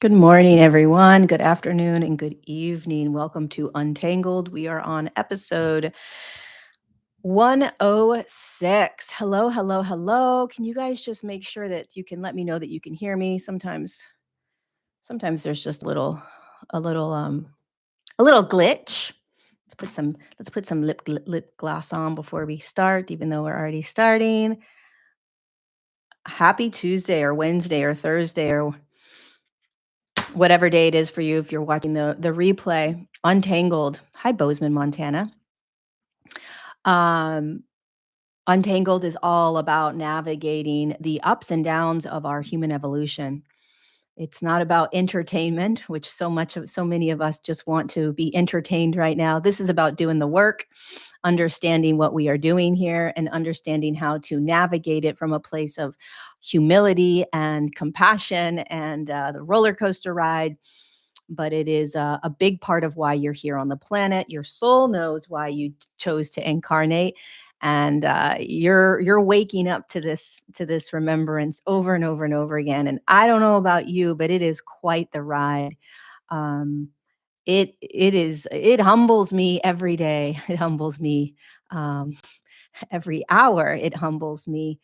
Good morning, everyone. Good afternoon and good evening. Welcome to Untangled. We are on episode 106. Hello, hello, hello. Can you guys just make sure that you can let me know that you can hear me? Sometimes there's just a little a little glitch. Let's put some lip gloss on before we start, even though we're already starting. Happy Tuesday or Wednesday or Thursday or whatever day it is for you if you're watching the replay. Untangled. Hi, Bozeman, Montana. Um, Untangled is all about navigating the ups and downs of our human evolution. It's not about entertainment, which so many of us just want to be entertained right now. This is about doing the work, understanding what we are doing here, and understanding how to navigate it from a place of humility and compassion and the roller coaster ride. But it is a big part of why you're here on the planet. Your soul knows why you chose to incarnate, and you're waking up to this remembrance over and over and over again. And I don't know about you, but it is quite the ride. Um, it humbles me every day. It humbles me um, every hour. It humbles me,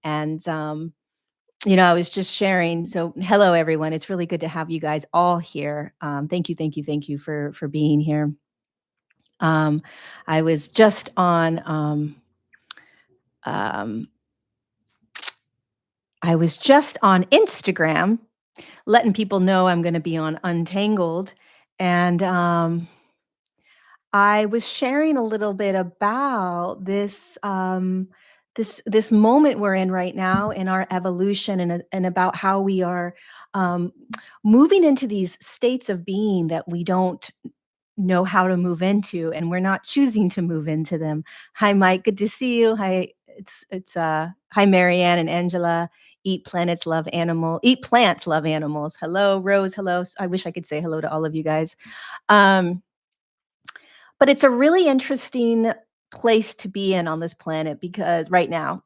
and I was just sharing. So, hello everyone. It's really good to have you guys all here. Thank you for being here. Um, I was just on. Um, I was just on Instagram, letting people know I'm going to be on Untangled, and I was sharing a little bit about this moment we're in right now in our evolution, and about how we are um, moving into these states of being that we don't know how to move into, and we're not choosing to move into them. Hi, Mike. Good to see you. Hi, it's hi, Marianne and Angela. Eat plants, love animals. Hello, Rose. Hello. I wish I could say hello to all of you guys. Um, but it's a really interesting place to be in on this planet, because right now,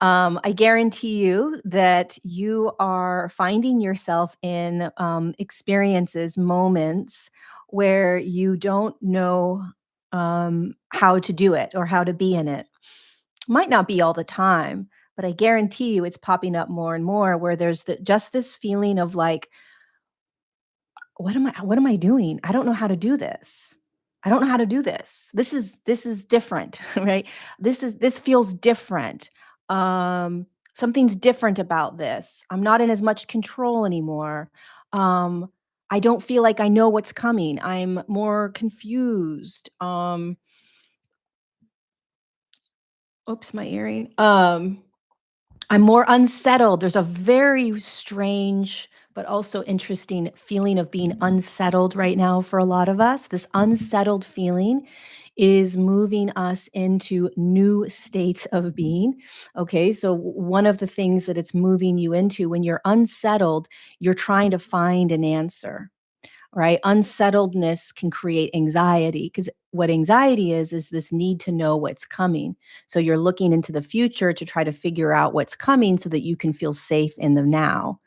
I guarantee you that you are finding yourself in experiences, moments where you don't know how to do it or how to be in it. Might not be all the time, but I guarantee you it's popping up more and more, where there's just this feeling of like, what am I doing? I don't know how to do this. I don't know how to do this. This is different, right? This feels different. Um Something's different about this. I'm not in as much control anymore. Um I don't feel like I know what's coming. I'm more confused. Oops, my earring. I'm more unsettled. There's a very strange but also interesting feeling of being unsettled right now for a lot of us. This unsettled feeling is moving us into new states of being. Okay, so one of the things that it's moving you into when you're unsettled, you're trying to find an answer, right? Unsettledness can create anxiety, because what anxiety is this need to know what's coming. So you're looking into the future to try to figure out what's coming so that you can feel safe in the now,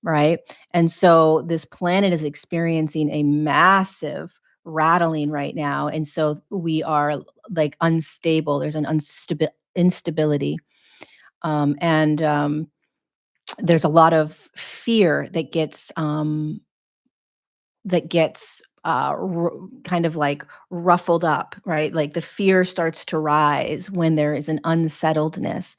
right? And so this planet is experiencing a massive rattling right now. And so we are like unstable. There's an instability. And there's a lot of fear that gets kind of like ruffled up, right? Like the fear starts to rise when there is an unsettledness.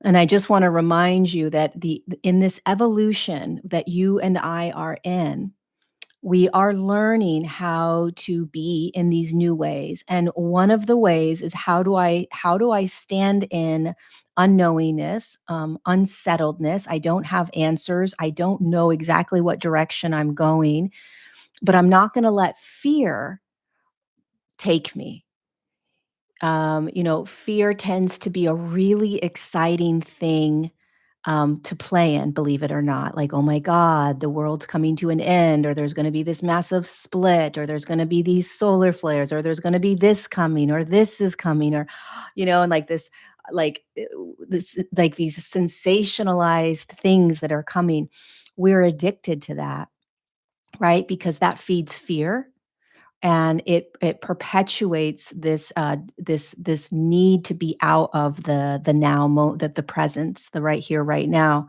And I just want to remind you that the in this evolution that you and I are in, we are learning how to be in these new ways. And one of the ways is, how do I stand in unknowingness, unsettledness? I don't have answers. I don't know exactly what direction I'm going, but I'm not going to let fear take me. Fear tends to be a really exciting thing to play in, believe it or not. Like, oh my God, the world's coming to an end, or there's going to be this massive split, or there's going to be these solar flares, or there's going to be this coming, or this is coming, or, and like like these sensationalized things that are coming. we're addicted to that, right? Because that feeds fear and it perpetuates this need to be out of the now the presence, the right here, right now.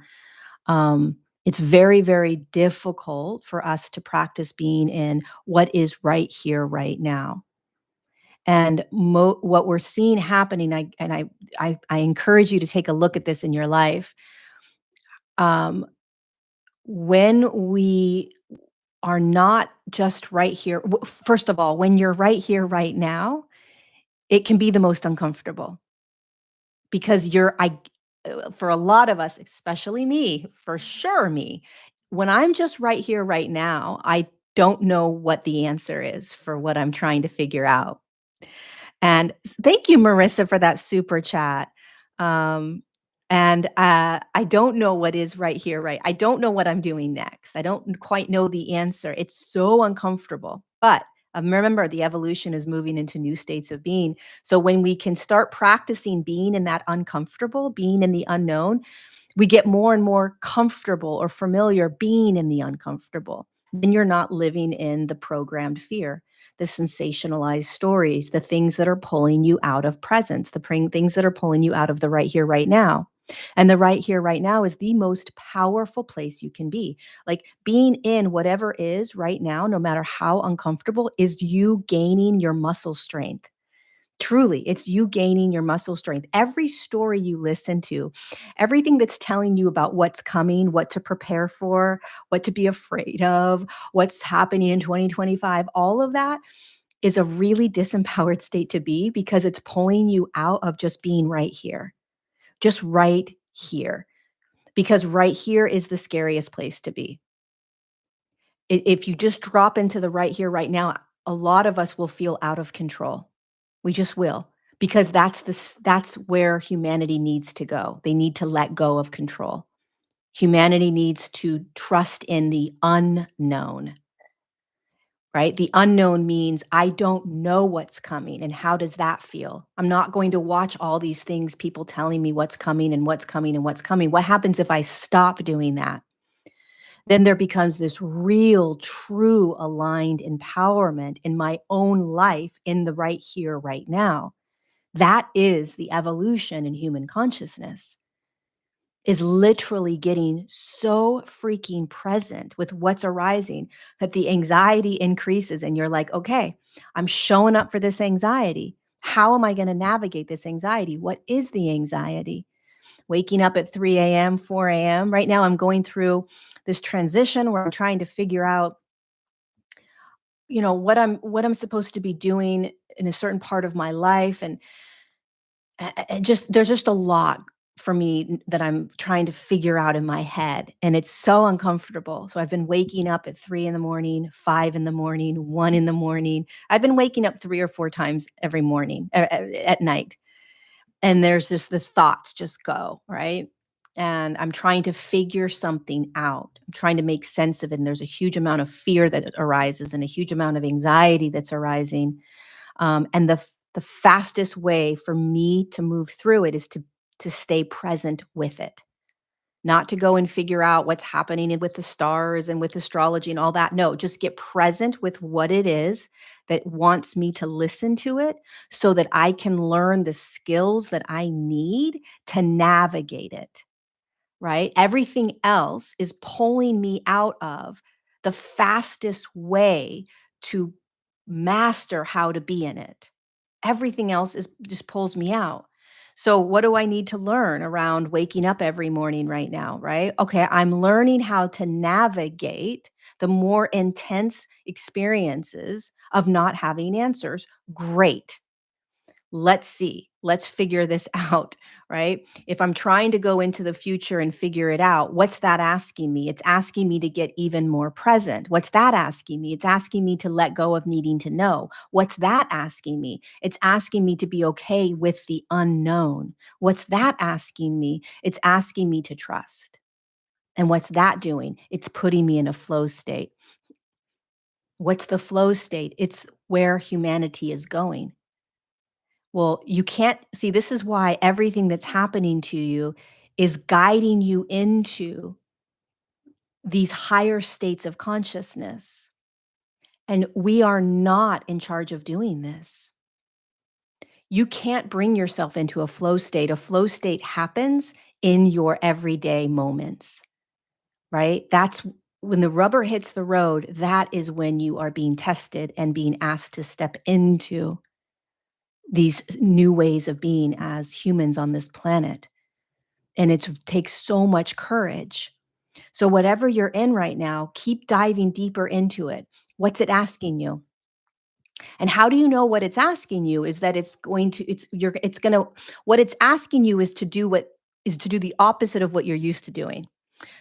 It's very, very difficult for us to practice being in what is right here, right now. And what we're seeing happening, I encourage you to take a look at this in your life. Um, when we are not just right here, first of all, when you're right here, right now, it can be the most uncomfortable because for a lot of us, especially me, for sure me, when I'm just right here, right now, I don't know what the answer is for what I'm trying to figure out. And thank you, Marissa, for that super chat. Um, I don't know what is right here, right? I don't know what I'm doing next. I don't quite know the answer. It's so uncomfortable. But remember, the evolution is moving into new states of being. So when we can start practicing being in that uncomfortable, being in the unknown, we get more and more comfortable or familiar being in the uncomfortable. Then you're not living in the programmed fear, the sensationalized stories, the things that are pulling you out of presence, things that are pulling you out of the right here, right now. And the right here, right now is the most powerful place you can be. Like being in whatever is right now, no matter how uncomfortable, is you gaining your muscle strength. Truly, it's you gaining your muscle strength. Every story you listen to, everything that's telling you about what's coming, what to prepare for, what to be afraid of, what's happening in 2025, all of that is a really disempowered state to be because it's pulling you out of just being right here, just right here. Because right here is the scariest place to be. If you just drop into the right here, right now, a lot of us will feel out of control. We just will, because that's where humanity needs to go. They need to let go of control. Humanity needs to trust in the unknown, right? The unknown means I don't know what's coming, and how does that feel? I'm not going to watch all these things, people telling me what's coming and what's coming and what's coming. What happens if I stop doing that? Then there becomes this real, true aligned empowerment in my own life in the right here, right now. That is the evolution in human consciousness, is literally getting so freaking present with what's arising that the anxiety increases and you're like, okay, I'm showing up for this anxiety. How am I going to navigate this anxiety? What is the anxiety? Waking up at 3 a.m., 4 a.m. Right now, I'm going through this transition where I'm trying to figure out, what I'm supposed to be doing in a certain part of my life, and just there's just a lot for me that I'm trying to figure out in my head, and it's so uncomfortable. So I've been waking up at 3 in the morning, 5 in the morning, 1 in the morning. I've been waking up 3 or 4 times every morning, at night. And there's just the thoughts just go, right? And I'm trying to figure something out. I'm trying to make sense of it. And there's a huge amount of fear that arises and a huge amount of anxiety that's arising. And the fastest way for me to move through it is to stay present with it, not to go and figure out what's happening with the stars and with astrology and all that. No, just get present with what it is that wants me to listen to it so that I can learn the skills that I need to navigate it, right? Everything else is pulling me out of the fastest way to master how to be in it. Everything else is just pulls me out. So what do I need to learn around waking up every morning right now, right? Okay, I'm learning how to navigate the more intense experiences of not having answers. Great. Let's see. Let's figure this out, right? If I'm trying to go into the future and figure it out, what's that asking me? It's asking me to get even more present. What's that asking me? It's asking me to let go of needing to know. What's that asking me? It's asking me to be okay with the unknown. What's that asking me? It's asking me to trust. And what's that doing? It's putting me in a flow state. What's the flow state? It's where humanity is going. Well, you can't see, this is why everything that's happening to you is guiding you into these higher states of consciousness. And we are not in charge of doing this. You can't bring yourself into a flow state. A flow state happens in your everyday moments, right? That's when the rubber hits the road, that is when you are being tested and being asked to step into these new ways of being as humans on this planet. And it takes so much courage. So, whatever you're in right now, keep diving deeper into it. What's it asking you? And how do you know what it's asking you is that it's going to, what it's asking you is to do the opposite of what you're used to doing.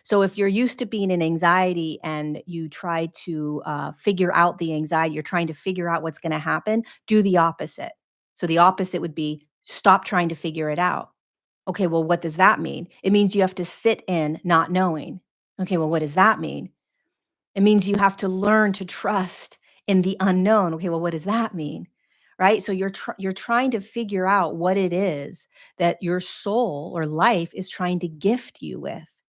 So if you're used to being in anxiety and you try to figure out the anxiety, you're trying to figure out what's going to happen, do the opposite. So the opposite would be stop trying to figure it out. Okay, well, what does that mean? It means you have to sit in not knowing. Okay, well, what does that mean? It means you have to learn to trust in the unknown. Okay, well, what does that mean? Right? So you're trying to figure out what it is that your soul or life is trying to gift you with,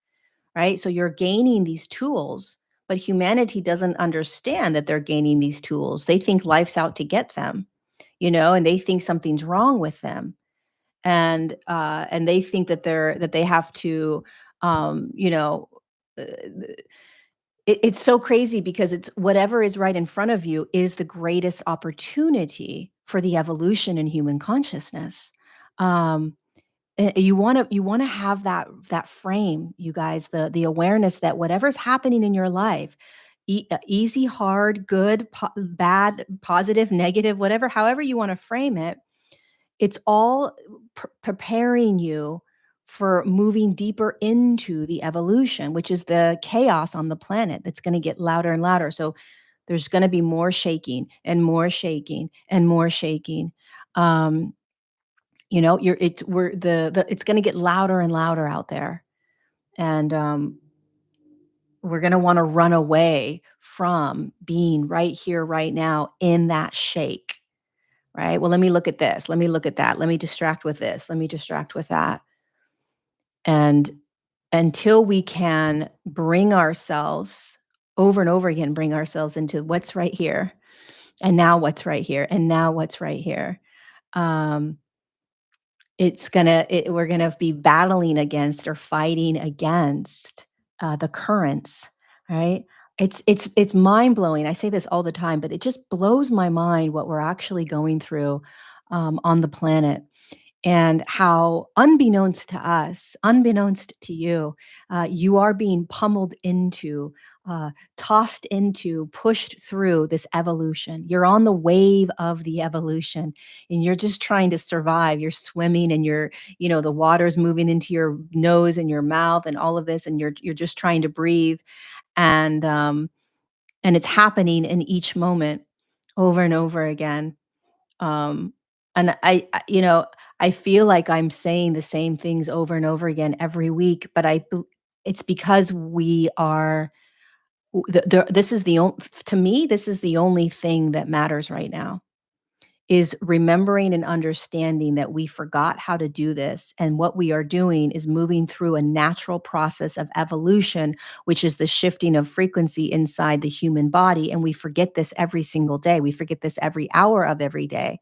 right? So you're gaining these tools, but humanity doesn't understand that they're gaining these tools. They think life's out to get them, and they think something's wrong with them, and they think that they have to, um, you know, uh, it's so crazy because it's whatever is right in front of you is the greatest opportunity for the evolution in human consciousness. Um, you wanna have that frame, you guys, the awareness that whatever's happening in your life, easy, hard, good, bad, positive, negative, whatever, however you wanna frame it, it's all preparing you for moving deeper into the evolution, which is the chaos on the planet that's gonna get louder and louder. So there's gonna be more shaking and more shaking and more shaking. Um, you're it we're the it's gonna get louder and louder out there, and, we're gonna wanna run away from being right here, right now in that shake, right? Well, let me look at this, let me look at that, let me distract with this, let me distract with that, and until we can bring ourselves over and over again, bring ourselves into what's right here, and now what's right here, and now what's right here, um we're gonna be battling against or fighting against, the currents, right? It's mind-blowing, I say this all the time, but it just blows my mind what we're actually going through, on the planet, and how unbeknownst to us, unbeknownst to you, you are being pummeled into, tossed into, pushed through this evolution. You're on the wave of the evolution, and you're just trying to survive. You're swimming, and the water's moving into your nose and your mouth, and all of this, and you're just trying to breathe, and and it's happening in each moment, over and over again. Um, and I feel like I'm saying the same things over and over again every week, but it's because we are this is the only to me, this is the only thing that matters right now, is remembering and understanding that we forgot how to do this, and what we are doing is moving through a natural process of evolution, which is the shifting of frequency inside the human body, and we forget this every single day. We forget this every hour of every day.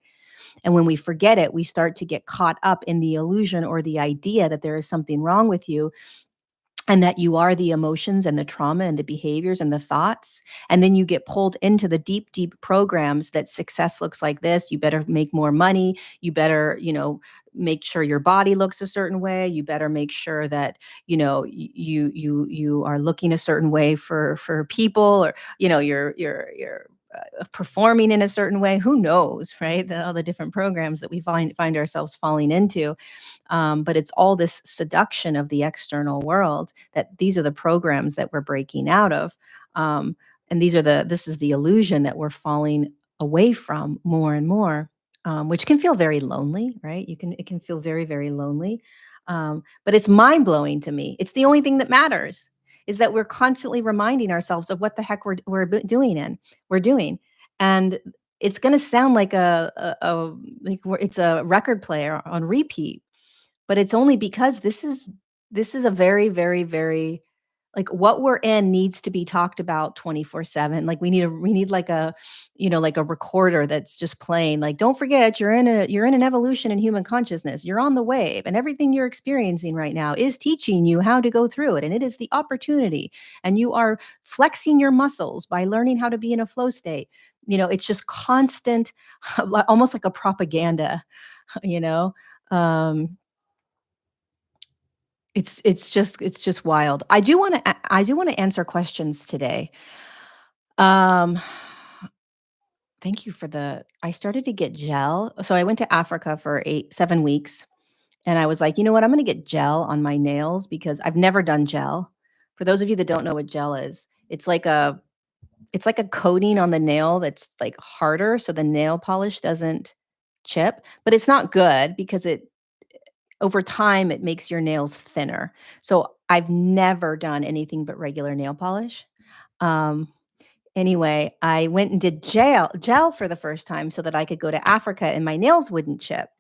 And when we forget it, we start to get caught up in the illusion or the idea that there is something wrong with you, and that you are the emotions and the trauma and the behaviors and the thoughts. And then you get pulled into the deep, deep programs that success looks like this. You better make more money. You better, make sure your body looks a certain way. You better make sure that, you are looking a certain way for people, or, you're performing in a certain way. Who knows, right? All the different programs that we find ourselves falling into, but it's all this seduction of the external world, that these are the programs that we're breaking out of. Um, and this is the illusion that we're falling away from more and more, which can feel very lonely, right? It can feel very, very lonely. But it's mind blowing to me. It's the only thing that matters, is that we're constantly reminding ourselves of what the heck we're doing. And it's going to sound like it's a record player on repeat, but it's only because this is a very, very, very, Like, what we're in needs to be talked about 24/7. Like, we need like a, like a recorder that's just playing, like, "Don't forget you're in an evolution in human consciousness. You're on the wave, and everything you're experiencing right now is teaching you how to go through it, and it is the opportunity, and you are flexing your muscles by learning how to be in a flow state." It's just constant, almost like a propaganda, you know? Um it's just wild. I do wanna answer questions today. Um, Thank you for the I started to get gel. So I went to Africa for 7 weeks, and I was like, "You know what? I'm gonna get gel on my nails because I've never done gel." For those of you that don't know what gel is, it's like a coating on the nail that's, like, harder so the nail polish doesn't chip, but it's not good because it over time, it makes your nails thinner. So, I've never done anything but regular nail polish. Um, anyway, I went and did gel for the first time so that I could go to Africa and my nails wouldn't chip.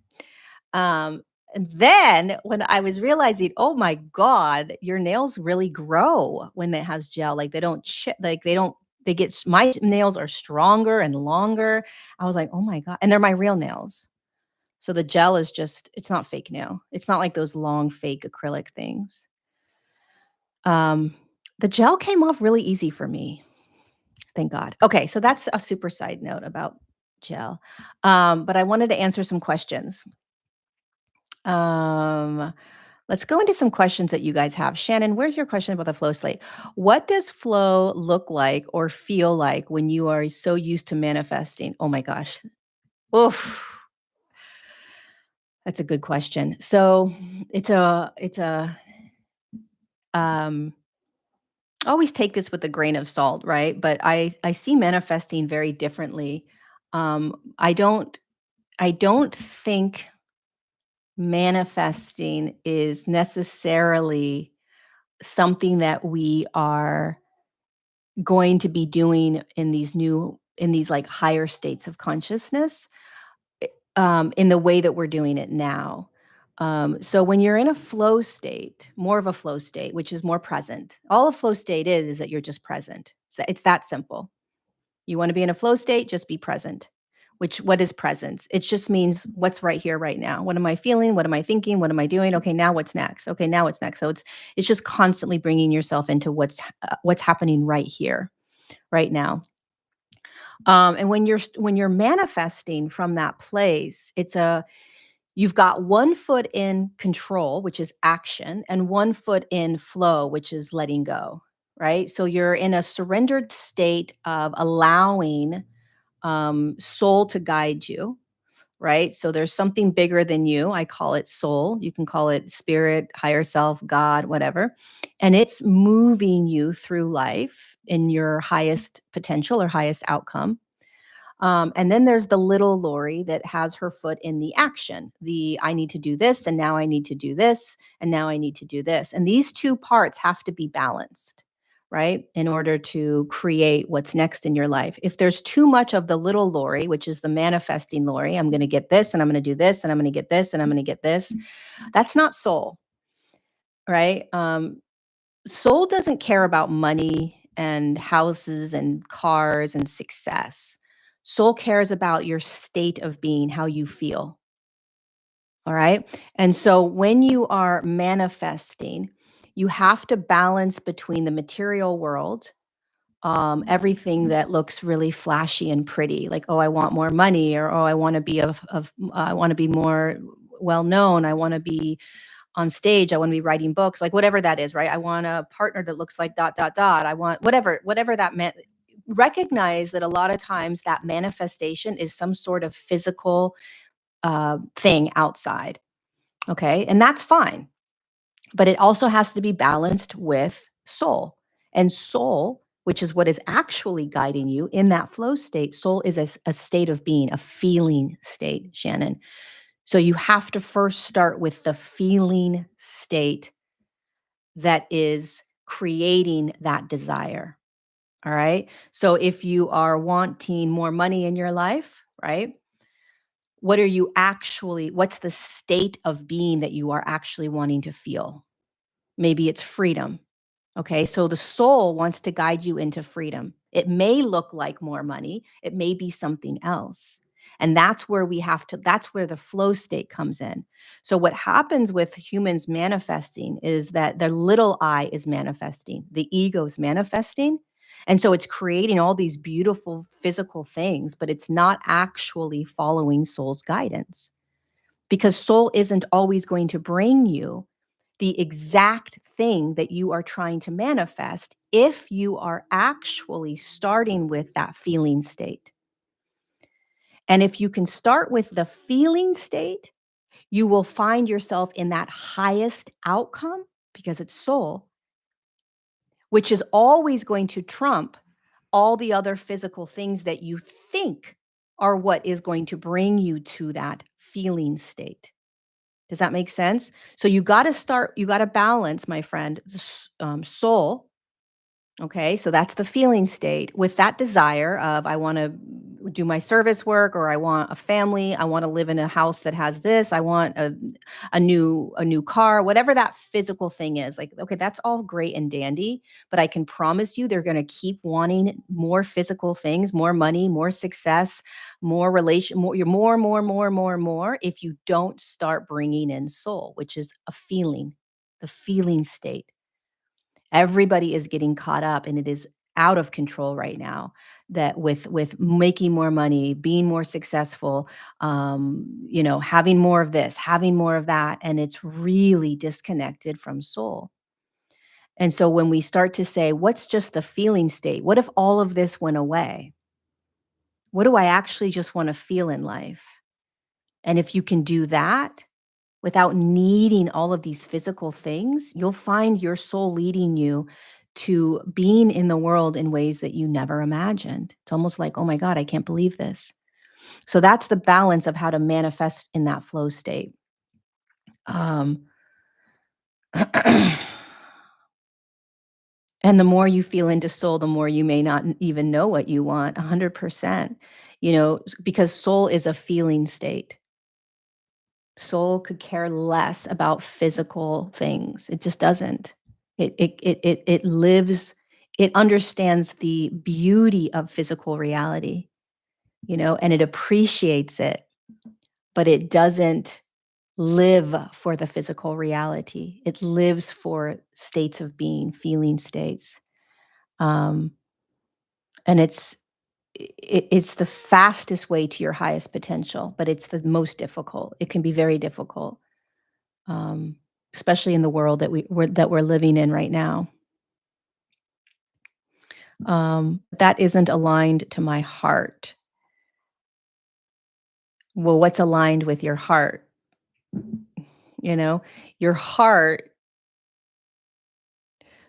And then when I was realizing, "Oh my god, your nails really grow when it has gel, like, they don't chip, like, they get s my nails are stronger and longer." I was like, "Oh my god," and they're my real nails. So the gel is just it's not fake nail. It's not like those long fake acrylic things. Um, the gel came off really easy for me, thank God. Okay, so that's a super side note about gel. But I wanted to answer some questions. Um, let's go into some questions that you guys have. Shannon, where's your question about the flow state? What does flow look like or feel like when you are so used to manifesting? Oh my gosh. Oof. That's a good question. So it's a um always take this with a grain of salt, right? But I see manifesting very differently. I don't think manifesting is necessarily something that we are going to be doing in these like higher states of consciousness, in the way that we're doing it now. So when you're in a flow state, more of a flow state, which is more present, all a flow state is that you're just present. It's that simple. You want to be in a flow state, just be present. What is presence? It just means what's right here, right now. What am I feeling? What am I thinking? What am I doing? Okay, now what's next? Okay, now what's next? So it's just constantly bringing yourself into what's happening right here, right now. And when you're manifesting from that place, you've got one foot in control, which is action, and one foot in flow, which is letting go, right? So you're in a surrendered state of allowing soul to guide you, right? So there's something bigger than you. I call it soul. You can call it spirit, higher self, God, whatever. And it's moving you through life in your highest potential or highest outcome. And then there's the little Lori that has her foot in the action. I need to do this, and now I need to do this, and now I need to do this. And these two parts have to be balanced, right? In order to create what's next in your life. If there's too much of the little Lori, which is the manifesting Lori, I'm going to get this, and I'm going to do this, and I'm going to get this, and I'm going to get this, that's not soul, right? Soul doesn't care about money and houses and cars and success. Soul cares about your state of being, how you feel. All right. And so when you are manifesting, you have to balance between the material world, everything that looks really flashy and pretty, like, oh, I want more money, or oh, I want to be I want to be more well known. I want to be on stage, I wanna be writing books, like, whatever that is, right? I want a partner that looks like dot, dot, dot. I want whatever that meant. Recognize that a lot of times that manifestation is some sort of physical, thing outside, okay? And that's fine, but it also has to be balanced with soul. And soul, which is what is actually guiding you in that flow state, soul is a state of being, a feeling state, Shannon. So you have to first start with the feeling state that is creating that desire. All right. So if you are wanting more money in your life, right? What's the state of being that you are actually wanting to feel? Maybe it's freedom. Okay, so the soul wants to guide you into freedom. It may look like more money, it may be something else. And that's where the flow state comes in. So, what happens with humans manifesting is that the little I is manifesting, the ego's manifesting. And so it's creating all these beautiful physical things, but it's not actually following soul's guidance because soul isn't always going to bring you the exact thing that you are trying to manifest if you are actually starting with that feeling state. And if you can start with the feeling state, you will find yourself in that highest outcome because it's soul, which is always going to trump all the other physical things that you think are what is going to bring you to that feeling state. Does that make sense? So you got to balance, my friend, soul. Okay, so that's the feeling state with that desire of I want to do my service work or I want a family, I want to live in a house that has this, I want a new car, whatever that physical thing is. Like okay, that's all great and dandy, but I can promise you they're going to keep wanting more physical things, more money, more success, more relation, more you're more if you don't start bringing in soul, which is a feeling, the feeling state. Everybody is getting caught up and it is out of control right now that with making more money, being more successful, having more of this, having more of that, and it's really disconnected from soul. And so when we start to say, what's just the feeling state? What if all of this went away? What do I actually just want to feel in life? And if you can do that, without needing all of these physical things, you'll find your soul leading you to being in the world in ways that you never imagined. It's almost like, oh my God, I can't believe this. So that's the balance of how to manifest in that flow state. Um, and the more you feel into soul, the more you may not even know what you want 100%, because soul is a feeling state. Soul could care less about physical things. It just doesn't. It lives, it understands the beauty of physical reality, and it appreciates it, but it doesn't live for the physical reality. It lives for states of being, feeling states. Um, and it's the fastest way to your highest potential, but it's the most difficult. It can be very difficult. um, Especially in the world that we're living in right now. That isn't aligned to my heart. Well, what's aligned with your heart? You know, your heart.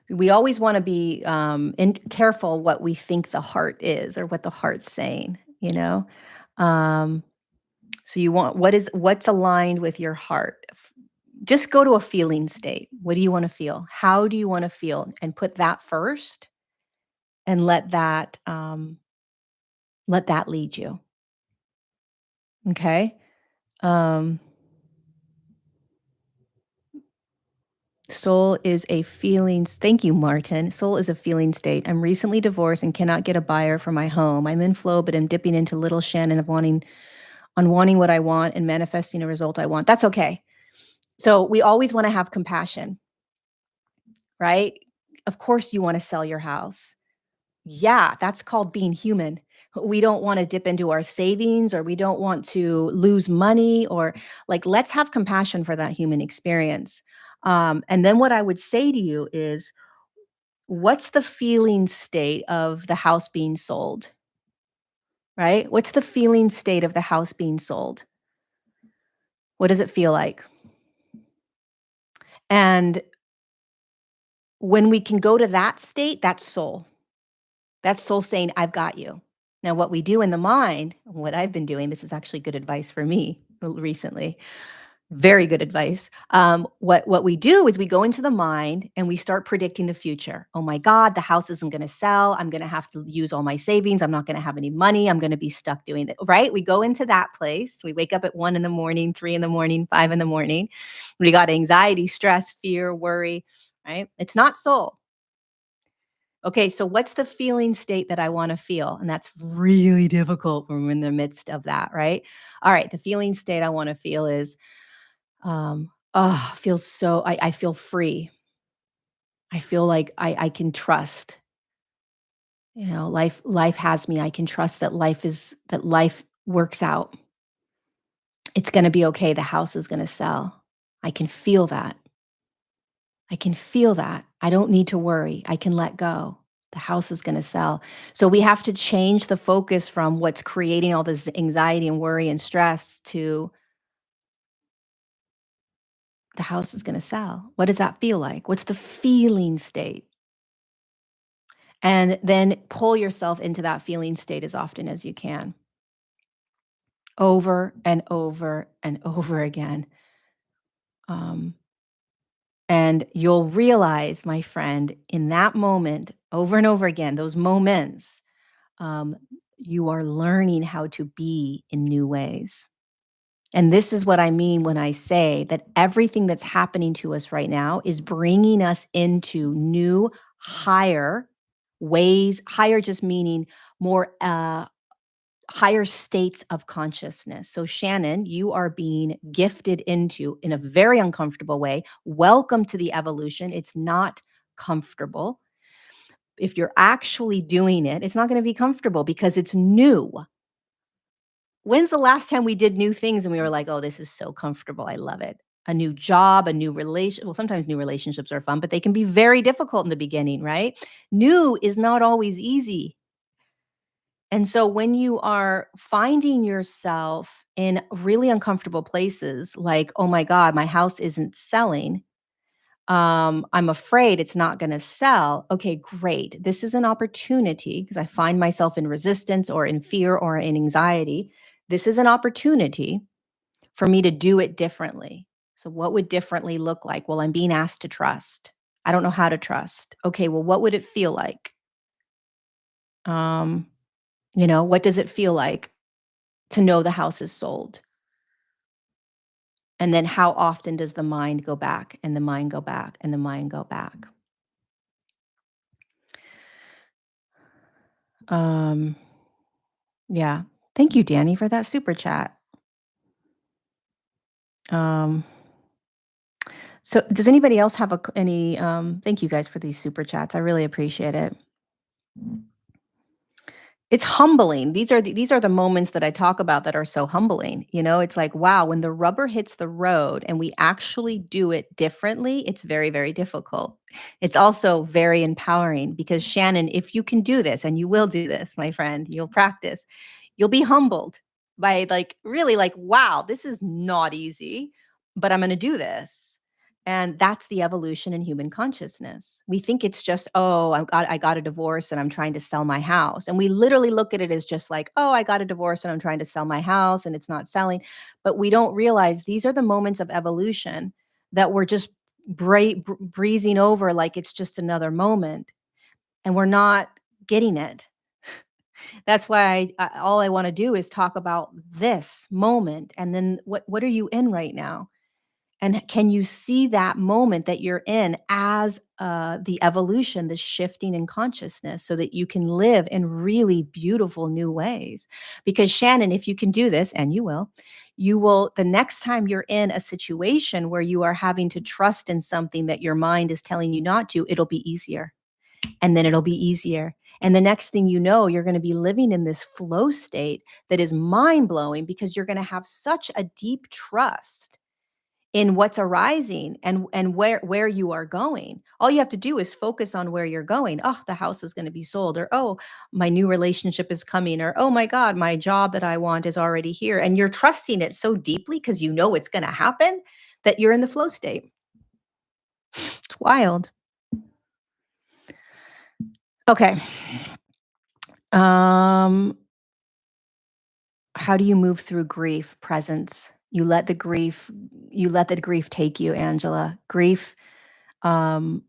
We always want to be careful what we think the heart is or what the heart's saying. Um, so you want what's aligned with your heart. Just go to a feeling state. What do you want to feel? How do you want to feel? And put that first, and let that lead you, okay? Um, Soul is a feelings thank you, Martin. Soul is a feeling state. I'm recently divorced and cannot get a buyer for my home. I'm in flow, but I'm dipping into little Shannon of wanting what I want and manifesting a result I want. That's okay. So we always want to have compassion, right? Of course you want to sell your house. Yeah, that's called being human. We don't want to dip into our savings or we don't want to lose money or like, let's have compassion for that human experience. And then what I would say to you is, what's the feeling state of the house being sold, right? What's the feeling state of the house being sold? What does it feel like? And when we can go to that state, that's soul. That's soul saying, I've got you. Now, what we do in the mind, what I've been doing, this is actually good advice for me recently. Very good advice. What we do is we go into the mind and we start predicting the future. Oh my God, the house isn't going to sell. I'm going to have to use all my savings. I'm not going to have any money. I'm going to be stuck doing it. Right? We go into that place. We wake up at 1 in the morning, 3 in the morning, 5 in the morning. We got anxiety, stress, fear, worry. Right? It's not soul. Okay, so what's the feeling state that I wanna feel? And that's really difficult when we're in the midst of that, right? All right, the feeling state I wanna feel is, feels so I feel free. I feel like I can trust. Life has me. I can trust that life works out. It's gonna be okay. The house is gonna sell. I can feel that. I can feel that. I don't need to worry. I can let go. The house is gonna sell. So we have to change the focus from what's creating all this anxiety and worry and stress to the house is gonna sell. What does that feel like? What's the feeling state? And then pull yourself into that feeling state as often as you can, over and over and over again. Um, and you'll realize, my friend, in that moment, over and over again, those moments, um, you are learning how to be in new ways. And this is what I mean when I say that everything that's happening to us right now is bringing us into new, higher ways, higher just meaning more higher states of consciousness. So, Shannon, you are being gifted into in a very uncomfortable way. Welcome to the evolution. It's not comfortable. If you're actually doing it, it's not going to be comfortable because it's new. When's the last time we did new things and we were like, oh, this is so comfortable? I love it. A new job, a new relation. Well, sometimes new relationships are fun, but they can be very difficult in the beginning, right? New is not always easy. And so when you are finding yourself in really uncomfortable places, like, oh my God, my house isn't selling. I'm afraid it's not going to sell. Okay, great. This is an opportunity because I find myself in resistance or in fear or in anxiety. This is an opportunity for me to do it differently. So, what would differently look like? Well, I'm being asked to trust. I don't know how to trust. Okay, well, what would it feel like? Um, what does it feel like to know the house is sold? And then how often does the mind go back and the mind go back and the mind go back? Um, yeah. Thank you, Danny, for that super chat. Um, so does anybody else have any thank you guys for these super chats. I really appreciate it. It's humbling. These are the moments that I talk about that are so humbling. It's like, wow, when the rubber hits the road and we actually do it differently, it's very, very difficult. It's also very empowering because Shannon, if you can do this, and you will do this, my friend, you'll practice, you'll be humbled by like really like, wow, this is not easy, but I'm going to do this. And that's the evolution in human consciousness. We think it's just, oh, I got a divorce and I'm trying to sell my house. And we literally look at it as just like, oh, I got a divorce and I'm trying to sell my house and it's not selling. But we don't realize these are the moments of evolution that we're just breezing over like it's just another moment. And we're not getting it. That's why all I want to do is talk about this moment. And then what are you in right now? And can you see that moment that you're in as the evolution, the shifting in consciousness, so that you can live in really beautiful new ways? Because, Shannon, if you can do this, and you will, the next time you're in a situation where you are having to trust in something that your mind is telling you not to, it'll be easier. And then it'll be easier. And the next thing you know, you're going to be living in this flow state that is mind blowing because you're going to have such a deep trust in what's arising and where you are going. All you have to do is focus on where you're going. Oh, the house is going to be sold, or oh, my new relationship is coming, or oh my God, my job that I want is already here. And you're trusting it so deeply because you know it's going to happen that you're in the flow state. It's wild. Okay. Um, how do you move through grief? Presence. You let the grief take you, Angela. Grief, um,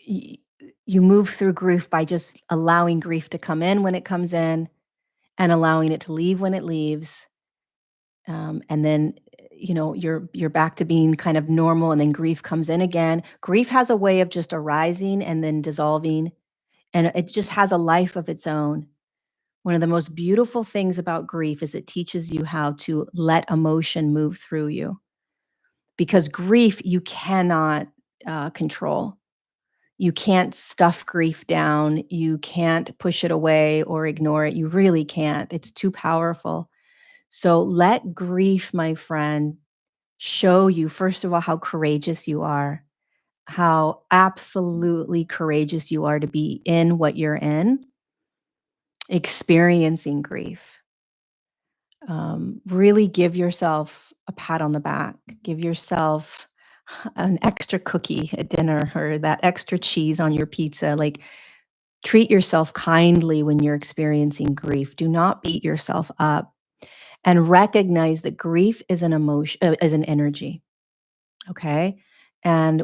y- you move through grief by just allowing grief to come in when it comes in and allowing it to leave when it leaves. And then, you're back to being kind of normal, and then grief comes in again. Grief has a way of just arising and then dissolving, and it just has a life of its own. One of the most beautiful things about grief is it teaches you how to let emotion move through you, because grief you cannot control. You can't stuff grief down. You can't push it away or ignore it. You really can't. It's too powerful. So let grief, my friend, show you, first of all, how courageous you are, how absolutely courageous you are to be in what you're in, experiencing grief. Really give yourself a pat on the back. Give yourself an extra cookie at dinner or that extra cheese on your pizza. Like, treat yourself kindly when you're experiencing grief. Do not beat yourself up, and recognize that grief is an emotion, is an energy. Okay. And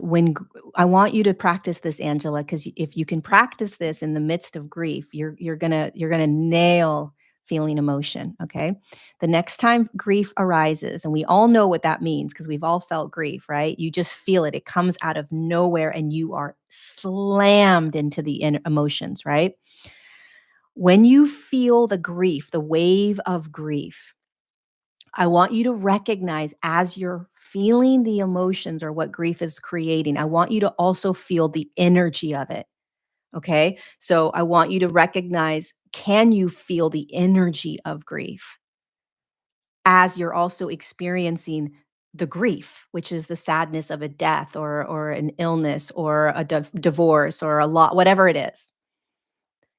I want you to practice this, Angela, because if you can practice this in the midst of grief, you're gonna nail feeling emotion. Okay. The next time grief arises, and we all know what that means because we've all felt grief, right? You just feel it. It comes out of nowhere and you are slammed into the emotions, right? When you feel the grief, the wave of grief, I want you to recognize as you're feeling the emotions or what grief is creating, I want you to also feel the energy of it. Okay. So I want you to recognize, can you feel the energy of grief as you're also experiencing the grief, which is the sadness of a death or an illness or a divorce or a lot, whatever it is?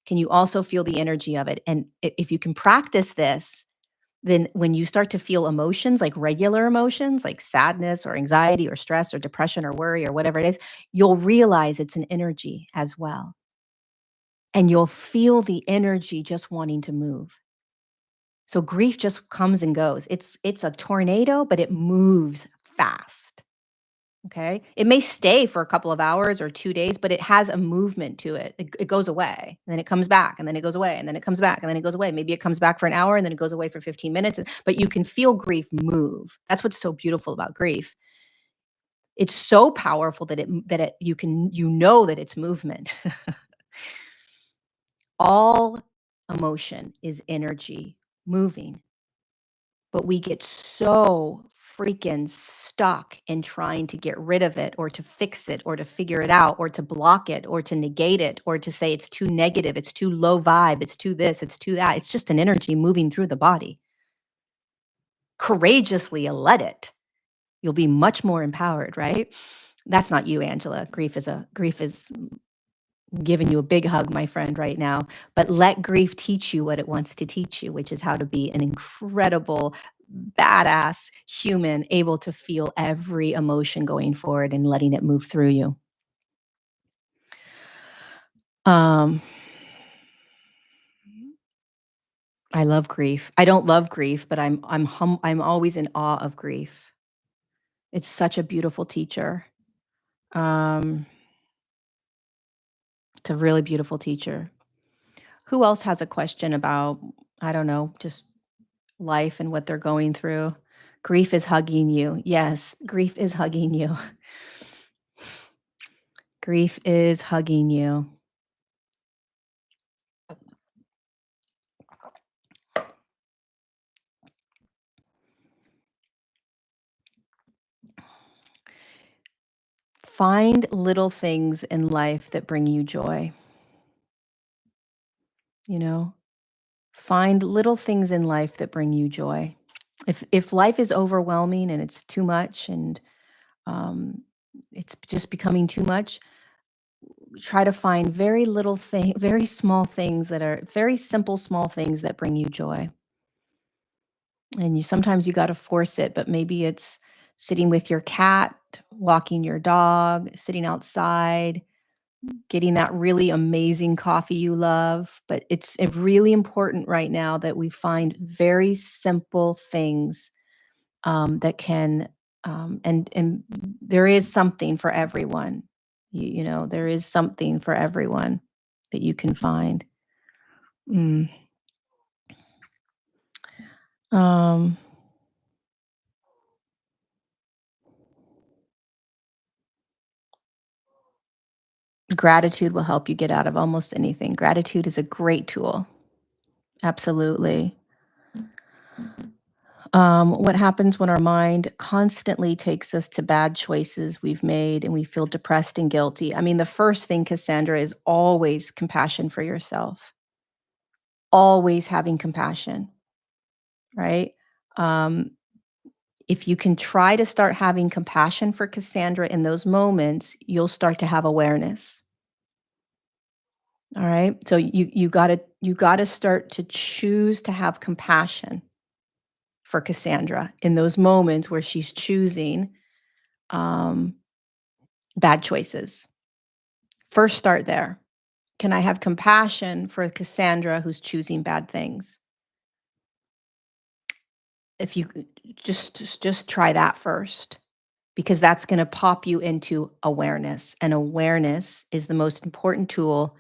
Can you also feel the energy of it? And if you can practice this, then when you start to feel emotions, like regular emotions, like sadness or anxiety or stress or depression or worry or whatever it is, you'll realize it's an energy as well. And you'll feel the energy just wanting to move. So grief just comes and goes. It's a tornado, but it moves fast. Okay. It may stay for a couple of hours or 2 days, but it has a movement to it. It goes away and then it comes back and then it goes away and then it comes back and then it goes away. Maybe it comes back for an hour and then it goes away for 15 minutes. But you can feel grief move. That's what's so beautiful about grief. It's so powerful that you know that it's movement. All emotion is energy moving. But we get so freaking stuck in trying to get rid of it or to fix it or to figure it out or to block it or to negate it or to say it's too negative, it's too low vibe, it's too this, it's too that. It's just an energy moving through the body. Courageously let it. You'll be much more empowered, right? That's not you, Angela. Grief is giving you a big hug, my friend, right now. But let grief teach you what it wants to teach you, which is how to be an incredible, badass human, able to feel every emotion going forward and letting it move through you. Um, I love grief. I don't love grief, but I'm always in awe of grief. It's such a beautiful teacher. Um, it's a really beautiful teacher. Who else has a question about, I don't know, just life and what they're going through? Grief is hugging you. Yes, grief is hugging you. Grief is hugging you. Find little things in life that bring you joy, you know? Find little things in life that bring you joy. If life is overwhelming and it's too much and um, it's just becoming too much, try to find very small things that are very simple, small things that bring you joy. And sometimes you got to force it, but maybe it's sitting with your cat, walking your dog, sitting outside, getting that really amazing coffee you love. But it's really important right now that we find very simple things that can, and there is something for everyone. There is something for everyone that you can find. Mm. Um, Gratitude will help you get out of almost anything. Gratitude is a great tool. Absolutely. What happens when our mind constantly takes us to bad choices we've made and we feel depressed and guilty? I mean, the first thing, Cassandra, is always compassion for yourself, always having compassion, right? Um, if you can try to start having compassion for Cassandra in those moments, you'll start to have awareness. All right. So you gotta start to choose to have compassion for Cassandra in those moments where she's choosing um, bad choices. First, start there. Can I have compassion for Cassandra who's choosing bad things? If you just try that first, because that's going to pop you into awareness, and awareness is the most important tool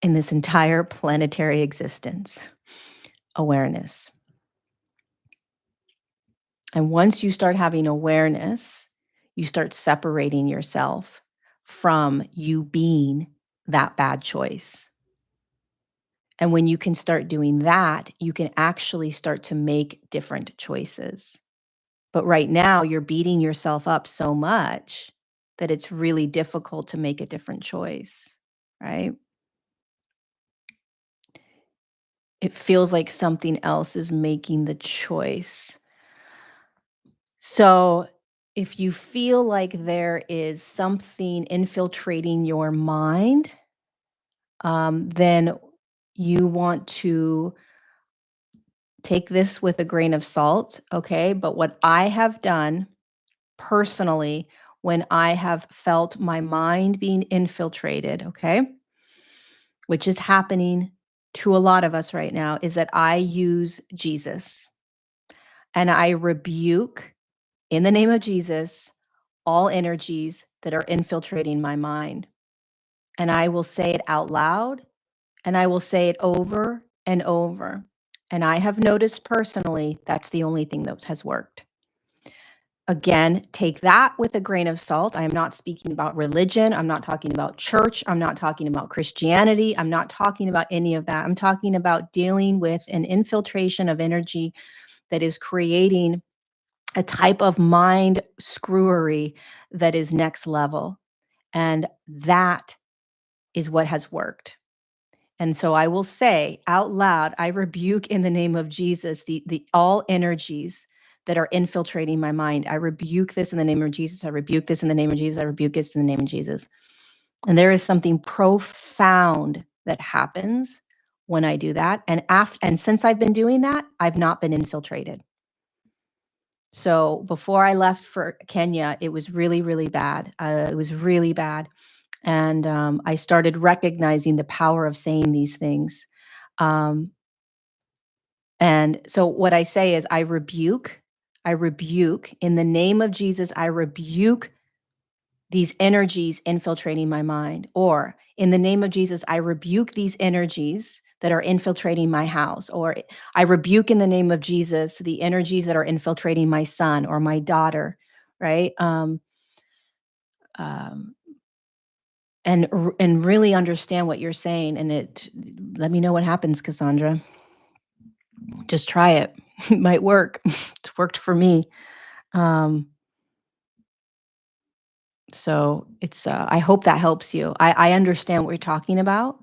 in this entire planetary existence. Awareness. And once you start having awareness, you start separating yourself from you being that bad choice. And when you can start doing that, you can actually start to make different choices. But right now, you're beating yourself up so much that it's really difficult to make a different choice, right? It feels like something else is making the choice. So, if you feel like there is something infiltrating your mind, then you want to take this with a grain of salt, okay? But what I have done personally when I have felt my mind being infiltrated, okay, which is happening to a lot of us right now, is that I use Jesus and I rebuke in the name of Jesus all energies that are infiltrating my mind. And I will say it out loud and I will say it over and over. And I have noticed personally that's the only thing that has worked. Again, take that with a grain of salt. I am not speaking about religion. I'm not talking about church. I'm not talking about Christianity. I'm not talking about any of that. I'm talking about dealing with an infiltration of energy that is creating a type of mind screwery that is next level. And that is what has worked. And so I will say out loud, I rebuke in the name of Jesus the all energies that are infiltrating my mind. I rebuke this in the name of Jesus. I rebuke this in the name of Jesus. I rebuke this in the name of Jesus. And there is something profound that happens when I do that. And since I've been doing that, I've not been infiltrated. So before I left for Kenya, it was really, really bad. It was really bad. And I started recognizing the power of saying these things. Um, and so what I say is I rebuke in the name of Jesus, I rebuke these energies infiltrating my mind. Or in the name of Jesus, I rebuke these energies that are infiltrating my house. Or I rebuke in the name of Jesus the energies that are infiltrating my son or my daughter, right? Um, and really understand what you're saying, and let me know what happens, Cassandra. Just try it. It might work. It's worked for me. Um, so it's I hope that helps you. I understand what you're talking about,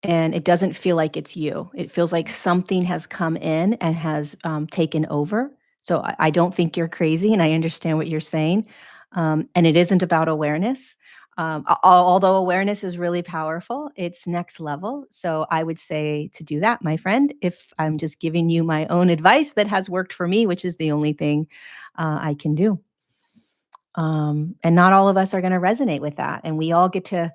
and it doesn't feel like it's you. It feels like something has come in and has taken over. So I don't think you're crazy, and I understand what you're saying. And it isn't about awareness. Although awareness is really powerful, it's next level. So I would say to do that, my friend, if I'm just giving you my own advice that has worked for me, which is the only thing I can do. And not all of us are going to resonate with that, and we all get to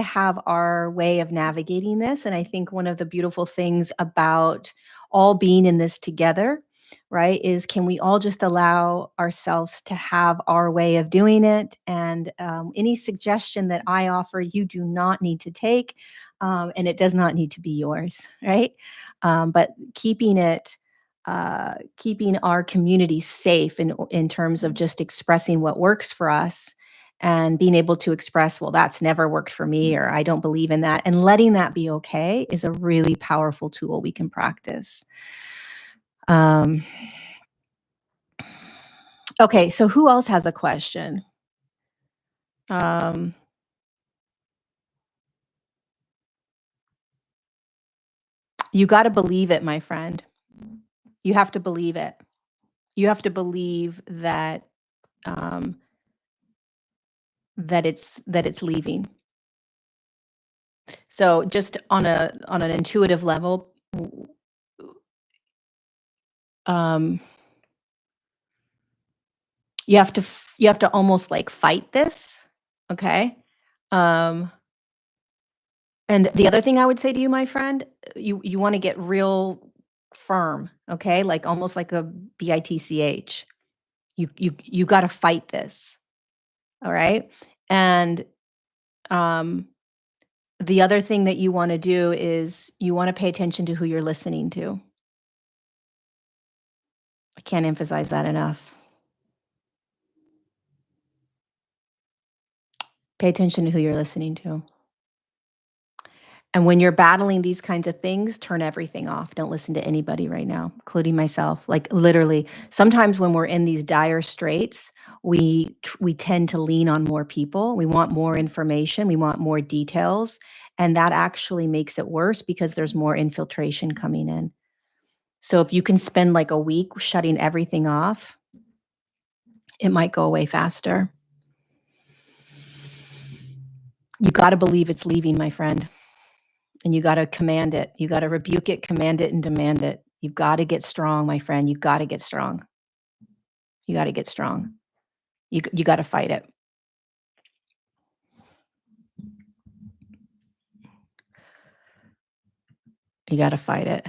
have our way of navigating this. And I think one of the beautiful things about all being in this together, right, is can we all just allow ourselves to have our way of doing it? And any suggestion that I offer, you do not need to take, and it does not need to be yours, right? But keeping our community safe in terms of just expressing what works for us and being able to express, well, that's never worked for me, or I don't believe in that, and letting that be okay is a really powerful tool we can practice. Um, okay, so who else has a question? Um, you got to believe it, my friend. You have to believe it. You have to believe that um, that it's leaving. So just on an intuitive level, um, you have to almost like fight this, okay? Um, and the other thing I would say to you, my friend, you want to get real firm, okay? Like almost like a bitch. You got to fight this, all right? And um, the other thing that you want to do is you want to pay attention to who you're listening to. I can't emphasize that enough. Pay attention to who you're listening to. And when you're battling these kinds of things, turn everything off. Don't listen to anybody right now, including myself. Like literally, sometimes when we're in these dire straits, we tend to lean on more people. We want more information, we want more details, and that actually makes it worse because there's more infiltration coming in. So if you can spend like a week shutting everything off, it might go away faster. You got to believe it's leaving, my friend. And you gotta command it. You gotta rebuke it, command it, and demand it. You've gotta get strong, my friend. You gotta get strong. You gotta get strong. You gotta fight it. You gotta fight it.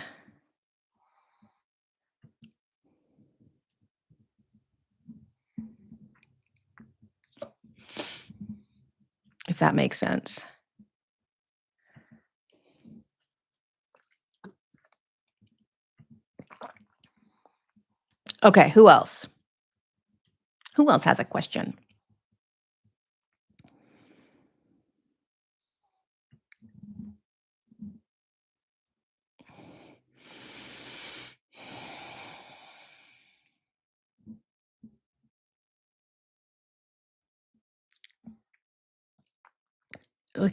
If that makes sense. Okay, who else? Who else has a question?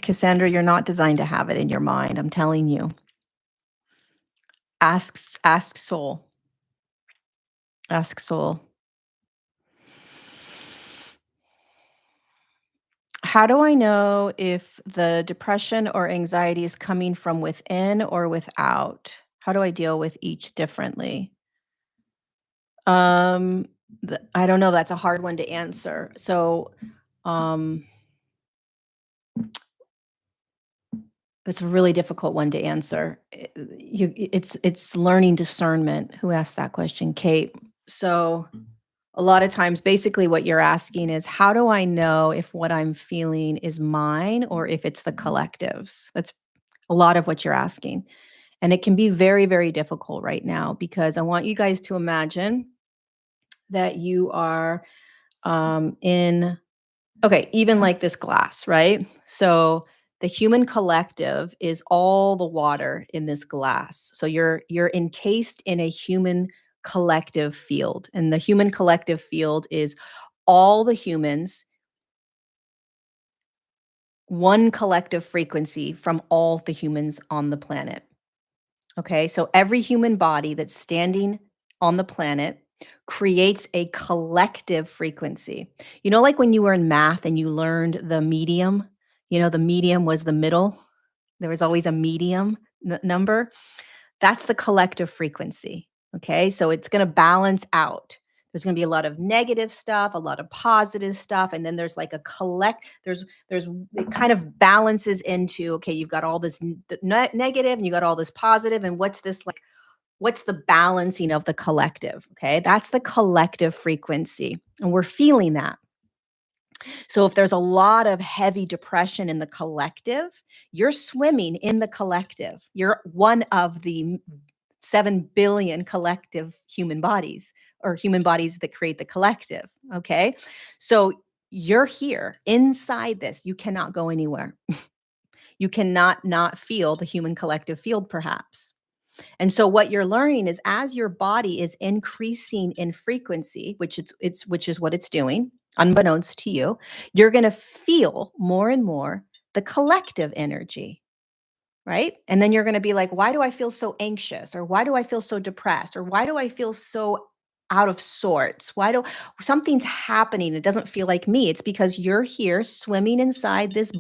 Cassandra, you're not designed to have it in your mind. I'm telling you. Ask soul. Ask soul. How do I know if the depression or anxiety is coming from within or without? How do I deal with each differently? Um, I don't know, that's a hard one to answer. So, um, it's a really difficult one to answer. It's learning discernment. Who asked that question? Kate. So, a lot of times, basically what you're asking is, how do I know if what I'm feeling is mine or if it's the collective's? That's a lot of what you're asking. And it can be very, very difficult right now because I want you guys to imagine that you are in okay, even like this glass, right? So the human collective is all the water in this glass. So you're encased in a human collective field. And the human collective field is all the humans, one collective frequency from all the humans on the planet. Okay, so every human body that's standing on the planet creates a collective frequency. You know, like when you were in math and you learned the medium, the medium was the middle, there was always a medium number. That's the collective frequency. Okay, so it's going to balance out. There's going to be a lot of negative stuff, a lot of positive stuff, and then there's like a there's it kind of balances into, okay, you've got all this negative and you got all this positive, and what's this like? What's the balancing of the collective? Okay, that's the collective frequency, and we're feeling that. So if there's a lot of heavy depression in the collective, you're swimming in the collective. You're one of the 7 billion collective human bodies or human bodies that create the collective. Okay. So you're here inside this. You cannot go anywhere. You cannot not feel the human collective field, perhaps. And so what you're learning is as your body is increasing in frequency, which is what it's doing, unbeknownst to you, you're going to feel more and more the collective energy, right? And then you're going to be like, why do I feel so anxious? Or why do I feel so depressed? Or why do I feel so out of sorts? Why do something's happening? It doesn't feel like me. It's because you're here swimming inside this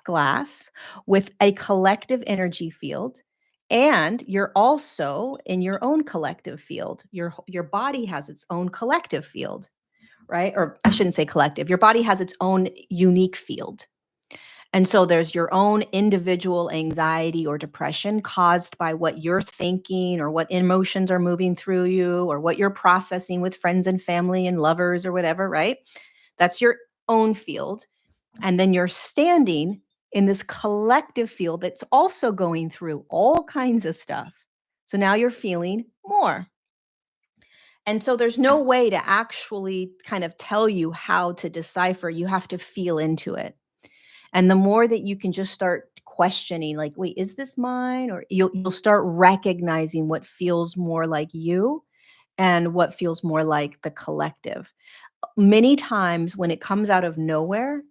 glass with a collective energy field. And you're also in your own collective field. Your body has its own collective field, right? Or I shouldn't say collective. Your body has its own unique field. And so there's your own individual anxiety or depression caused by what you're thinking or what emotions are moving through you or what you're processing with friends and family and lovers or whatever, right? That's your own field. And then you're standing in this collective field that's also going through all kinds of stuff. So now you're feeling more. And so there's no way to actually kind of tell you how to decipher. You have to feel into it. And the more that you can just start questioning, like, wait, is this mine? Or you'll start recognizing what feels more like you and what feels more like the collective. Many times when it comes out of nowhere,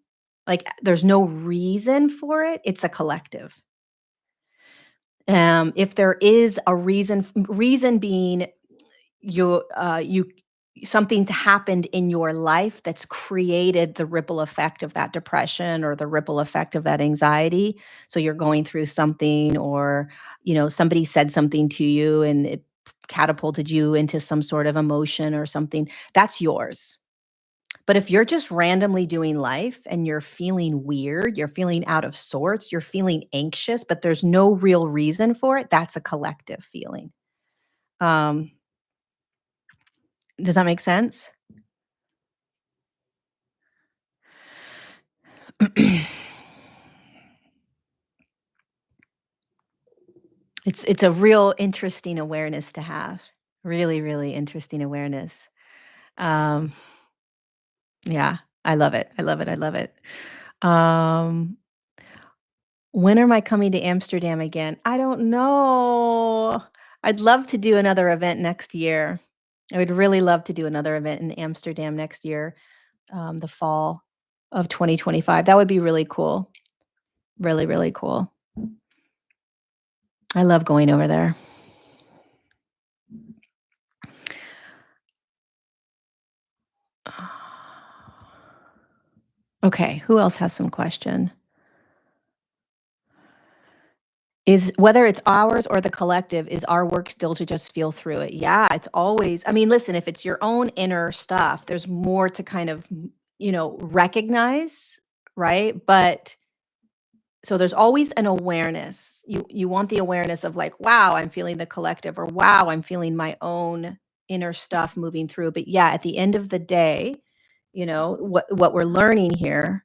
like there's no reason for it, it's a collective. If there is a reason being you something's happened in your life that's created the ripple effect of that depression or the ripple effect of that anxiety. So you're going through something or, somebody said something to you and it catapulted you into some sort of emotion or something. That's yours. But if you're just randomly doing life and you're feeling weird, you're feeling out of sorts, you're feeling anxious, but there's no real reason for it, that's a collective feeling. Um, does that make sense? It's a real interesting awareness to have. Really, really interesting awareness. Um, yeah, I love it. I love it. I love it. Um, when am I coming to Amsterdam again? I don't know. I'd love to do another event next year. I would really love to do another event in Amsterdam next year, the fall of 2025. That would be really cool. Really, really cool. I love going over there. Okay, who else has some question? Is whether it's ours or the collective, is our work still to just feel through it? Yeah, it's always I mean, listen, if it's your own inner stuff, there's more to kind of, recognize, right? But so there's always an awareness. You want the awareness of like, wow, I'm feeling the collective, or wow, I'm feeling my own inner stuff moving through. But yeah, at the end of the day, what we're learning here,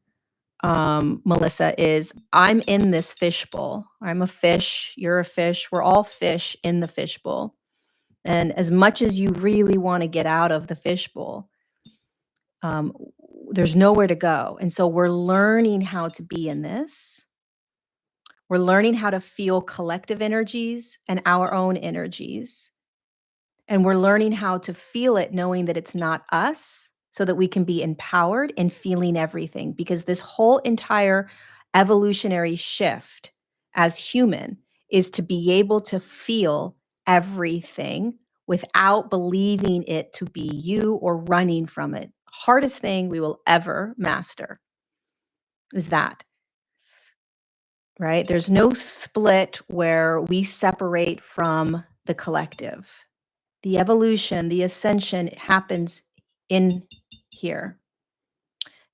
Melissa, is I'm in this fishbowl. I'm a fish, you're a fish, we're all fish in the fishbowl. And as much as you really want to get out of the fishbowl, um, there's nowhere to go. And so we're learning how to be in this. We're learning how to feel collective energies and our own energies. And we're learning how to feel it, knowing that it's not us, so that we can be empowered in feeling everything. Because this whole entire evolutionary shift as human is to be able to feel everything without believing it to be you or running from it. Hardest thing we will ever master is that, right? There's no split where we separate from the collective. The evolution, the ascension happens in here.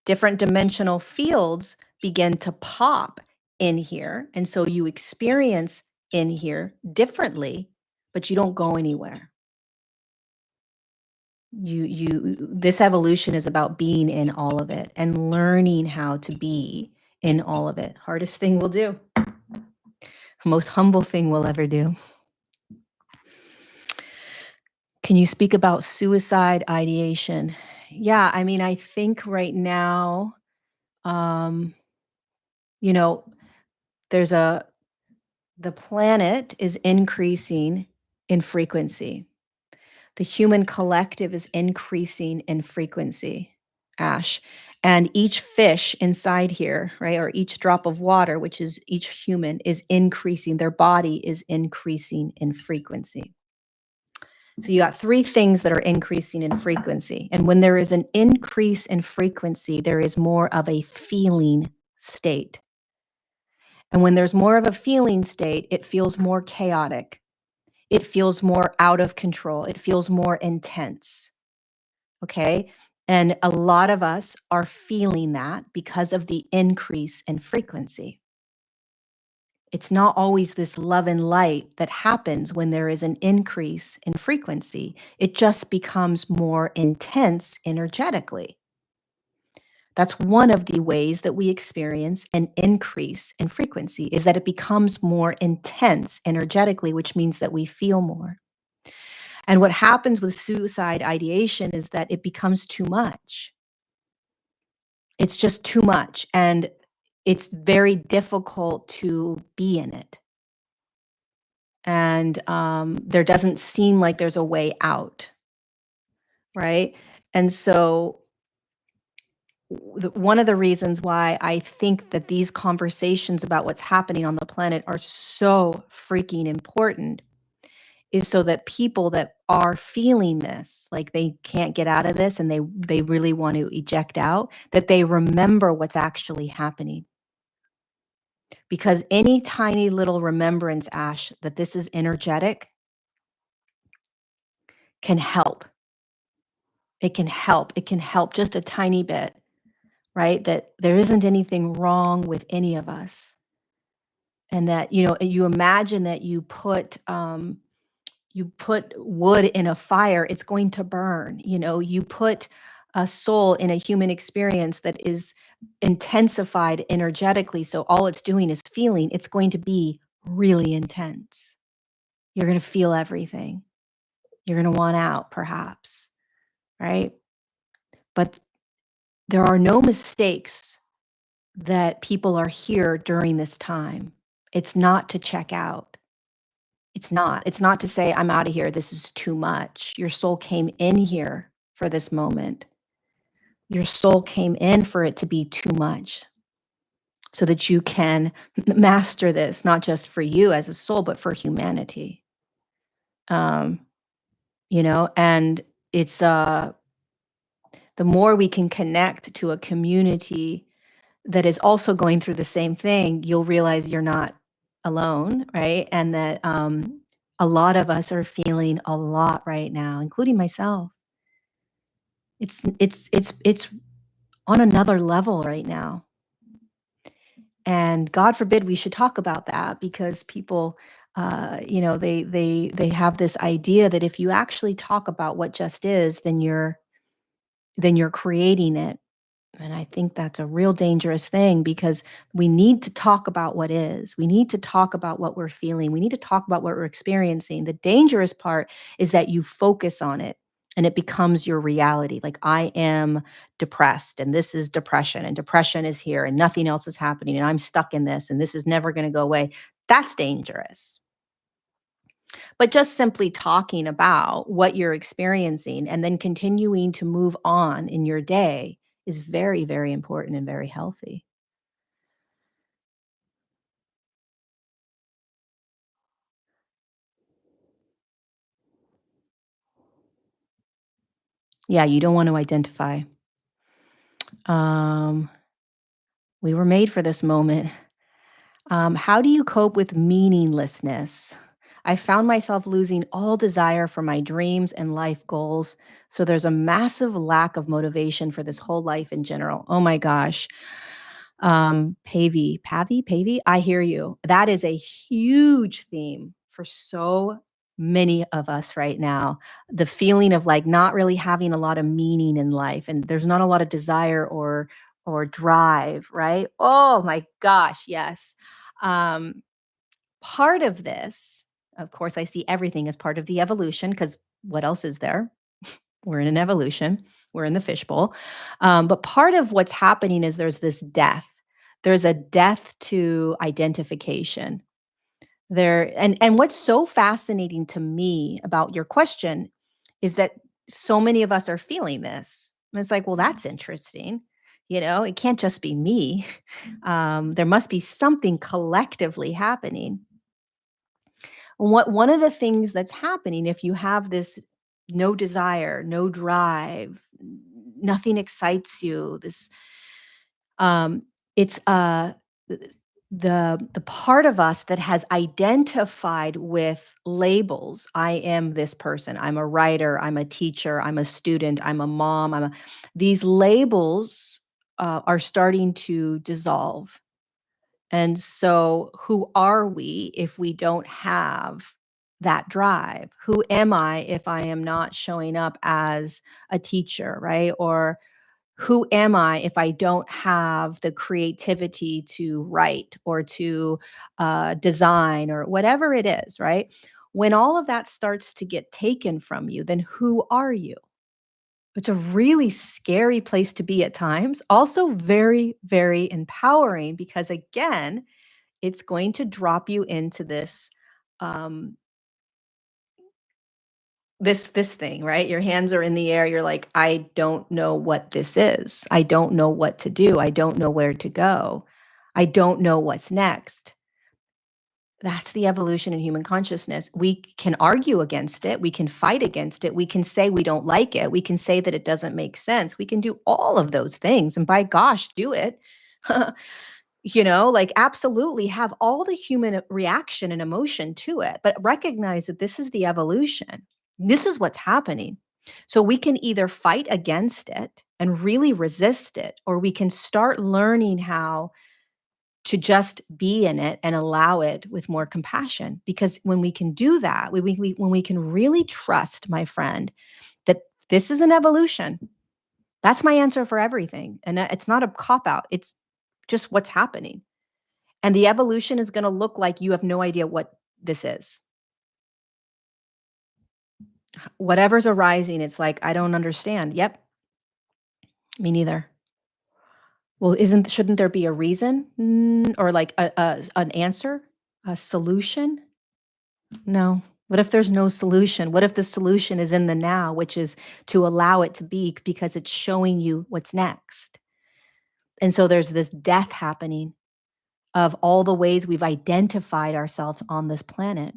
Different dimensional fields begin to pop in here. And so you experience in here differently, but you don't go anywhere. This evolution is about being in all of it and learning how to be in all of it. Hardest thing we'll do. Most humble thing we'll ever do. Can you speak about suicide ideation Yeah, I mean, I think right now, um, you know, there's a the planet is increasing in frequency. The human collective is increasing in frequency, Ash. And each fish inside here, right, or each drop of water, which is each human, is increasing. Their body is increasing in frequency. So you got three things that are increasing in frequency. And when there is an increase in frequency, there is more of a feeling state. And when there's more of a feeling state, it feels more chaotic. It feels more out of control. It feels more intense. Okay. And a lot of us are feeling that because of the increase in frequency. It's not always this love and light that happens when there is an increase in frequency. It just becomes more intense energetically. That's one of the ways that we experience an increase in frequency is that it becomes more intense energetically, which means that we feel more. And what happens with suicide ideation is that it becomes too much. It's just too much, and it's very difficult to be in it. And, there doesn't seem like there's a way out, right? And so, one of the reasons why I think that these conversations about what's happening on the planet are so freaking important is so that people that are feeling this, like they can't get out of this and they really want to eject out, that they remember what's actually happening. Because any tiny little remembrance, Ash, that this is energetic can help. It can help. It can help just a tiny bit, right? That there isn't anything wrong with any of us. And that, you imagine that you put wood in a fire, it's going to burn. You put a soul in a human experience that is intensified energetically. So all it's doing is feeling, it's going to be really intense. You're going to feel everything. You're going to want out, perhaps, right? But there are no mistakes that people are here during this time. It's not to check out. It's not. It's not to say, I'm out of here. This is too much. Your soul came in here for this moment. Your soul came in for it to be too much so that you can master this, not just for you as a soul, but for humanity. Um, and it's the more we can connect to a community that is also going through the same thing, you'll realize you're not alone, right? And that a lot of us are feeling a lot right now, including myself. It's on another level right now. And God forbid we should talk about that because people they have this idea that if you actually talk about what just is, then you're creating it. And I think that's a real dangerous thing because we need to talk about what is. We need to talk about what we're feeling. We need to talk about what we're experiencing. The dangerous part is that you focus on it and it becomes your reality. Like, I am depressed and this is depression and depression is here and nothing else is happening and I'm stuck in this and this is never going to go away. That's dangerous. But just simply talking about what you're experiencing and then continuing to move on in your day is very, very important and very healthy. Yeah, you don't want to identify. Um, we were made for this moment. How do you cope with meaninglessness? I found myself losing all desire for my dreams and life goals. So there's a massive lack of motivation for this whole life in general. Oh my gosh. Pavy, I hear you. That is a huge theme for so many of us right now. The feeling of like not really having a lot of meaning in life and there's not a lot of desire or drive, right? Oh my gosh, yes. Um, Part of this, of course, I see everything as part of the evolution because what else is there? We're in an evolution. We're in the fishbowl. But part of what's happening is there's this death. There's a death to identification. And what's so fascinating to me about your question is that so many of us are feeling this. And it's like, well, that's interesting. It can't just be me. There must be something collectively happening. One of the things that's happening if you have this no desire, no drive, nothing excites you, this um it's th- the part of us that has identified with labels. I am this person. I'm a writer, I'm a teacher, I'm a student, I'm a mom, these labels are starting to dissolve. And so, who are we if we don't have that drive? Who am I if I am not showing up as a teacher, right? Or who am I if I don't have the creativity to write or to design or whatever it is, right? When all of that starts to get taken from you, then who are you? It's a really scary place to be at times. Also, very, very empowering because, again, it's going to drop you into um, this thing, right? Your hands are in the air. You're like, I don't know what this is. I don't know what to do. I don't know where to go. I don't know what's next. That's the evolution in human consciousness. We can argue against it. We can fight against it. We can say we don't like it. We can say that it doesn't make sense. We can do all of those things. And by gosh, do it. Like absolutely have all the human reaction and emotion to it, but recognize that this is the evolution. This is what's happening. So we can either fight against it and really resist it, or we can start learning how to just be in it and allow it with more compassion. Because when we can do that, when we can really trust, my friend, that this is an evolution, that's my answer for everything. And it's not a cop out, it's just what's happening. And the evolution is gonna look like you have no idea what this is. Whatever's arising, it's like, "I don't understand." "Yep, me neither." "Well, isn't shouldn't there be a reason?" Or like an answer? A solution? No. What if there's no solution? What if the solution is in the now, which is to allow it to be because it's showing you what's next? And so there's this death happening of all the ways we've identified ourselves on this planet.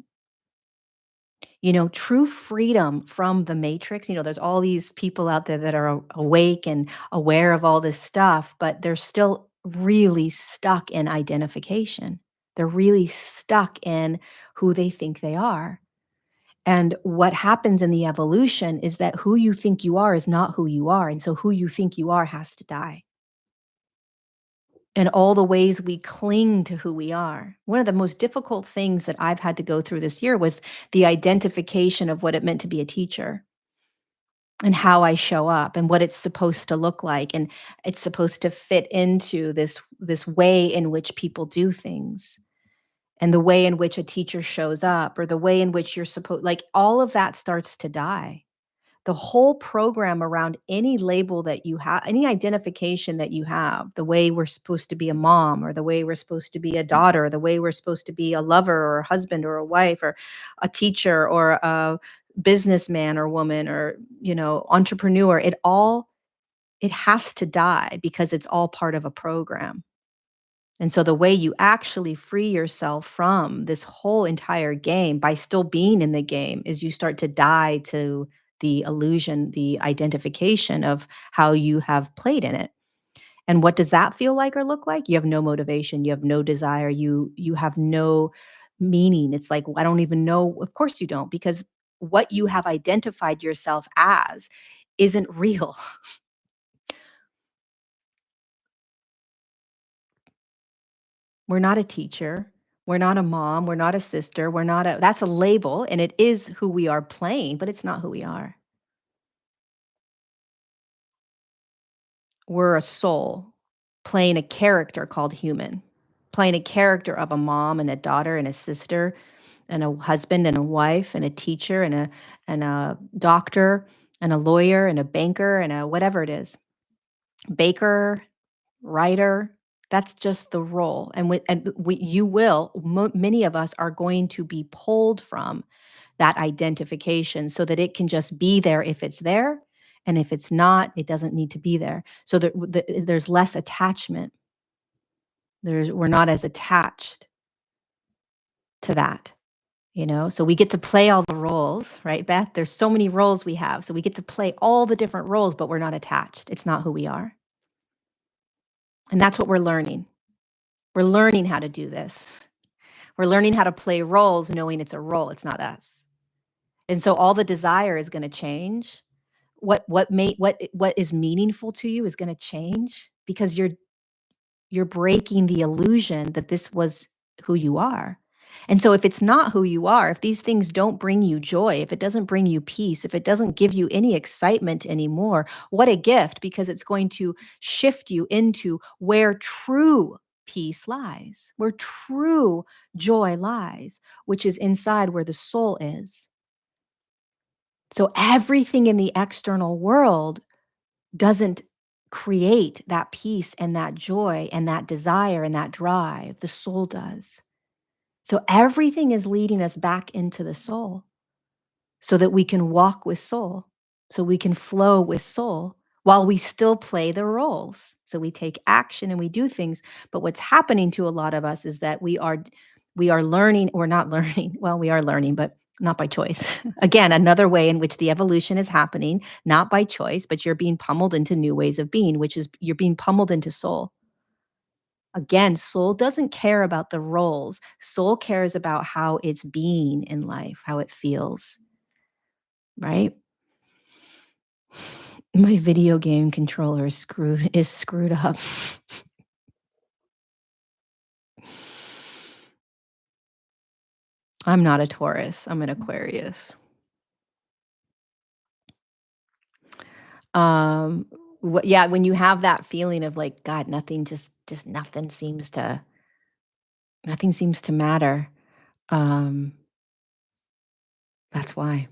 True freedom from the matrix. There's all these people out there that are awake and aware of all this stuff, but they're still really stuck in identification. They're really stuck in who they think they are. And what happens in the evolution is that who you think you are is not who you are. And so who you think you are has to die. And all the ways we cling to who we are. One of the most difficult things that I've had to go through this year was the identification of what it meant to be a teacher and how I show up and what it's supposed to look like, and it's supposed to fit into this way in which people do things, and the way in which a teacher shows up, or the way in which you're supposed, like, all of that starts to die. The whole program around any label that you have, any identification that you have, the way we're supposed to be a mom, or the way we're supposed to be a daughter, the way we're supposed to be a lover or a husband or a wife or a teacher or a businessman or woman or, entrepreneur, it has to die because it's all part of a program. And so the way you actually free yourself from this whole entire game by still being in the game is you start to die to the illusion, the identification of how you have played in it. And what does that feel like or look like? You have no motivation, you have no desire, you have no meaning. It's like, I don't even know. Of course you don't, because what you have identified yourself as isn't real. We're not a teacher. We're not a mom. We're not a sister. We're not a That's a label and it is who we are playing, but it's not who we are. We're a soul playing a character called human, playing a character of a mom and a daughter and a sister and a husband and a wife and a teacher and a doctor and a lawyer and a banker and a whatever it is, baker, writer. That's just the role. You will, many of us are going to be pulled from that identification so that it can just be there if it's there. And if it's not, it doesn't need to be there. So there's less attachment. We're not as attached to that. So we get to play all the roles, right, Beth? There's so many roles we have. So we get to play all the different roles, but we're not attached. It's not who we are. And that's what we're learning. We're learning how to do this. We're learning how to play roles knowing it's a role, it's not us. And so all the desire is going to change. What is meaningful to you is going to change because you're breaking the illusion that this was who you are. And so if it's not who you are, if these things don't bring you joy, if it doesn't bring you peace, if it doesn't give you any excitement anymore, what a gift, because it's going to shift you into where true peace lies, where true joy lies, which is inside where the soul is. So everything in the external world doesn't create that peace and that joy and that desire and that drive. The soul does. So everything is leading us back into the soul so that we can walk with soul, so we can flow with soul while we still play the roles. So we take action and we do things. But what's happening to a lot of us is that we are learning, we're not learning. Well, we are learning, but not by choice. Again, another way in which the evolution is happening, not by choice, but you're being pummeled into new ways of being, which is you're being pummeled into soul. Again, soul doesn't care about the roles. Soul cares about how it's being in life, how it feels, right? My video game controller is screwed up. I'm not a Taurus. I'm an Aquarius. Um, yeah, when you have that feeling of like, God, just nothing seems to matter. Um, that's why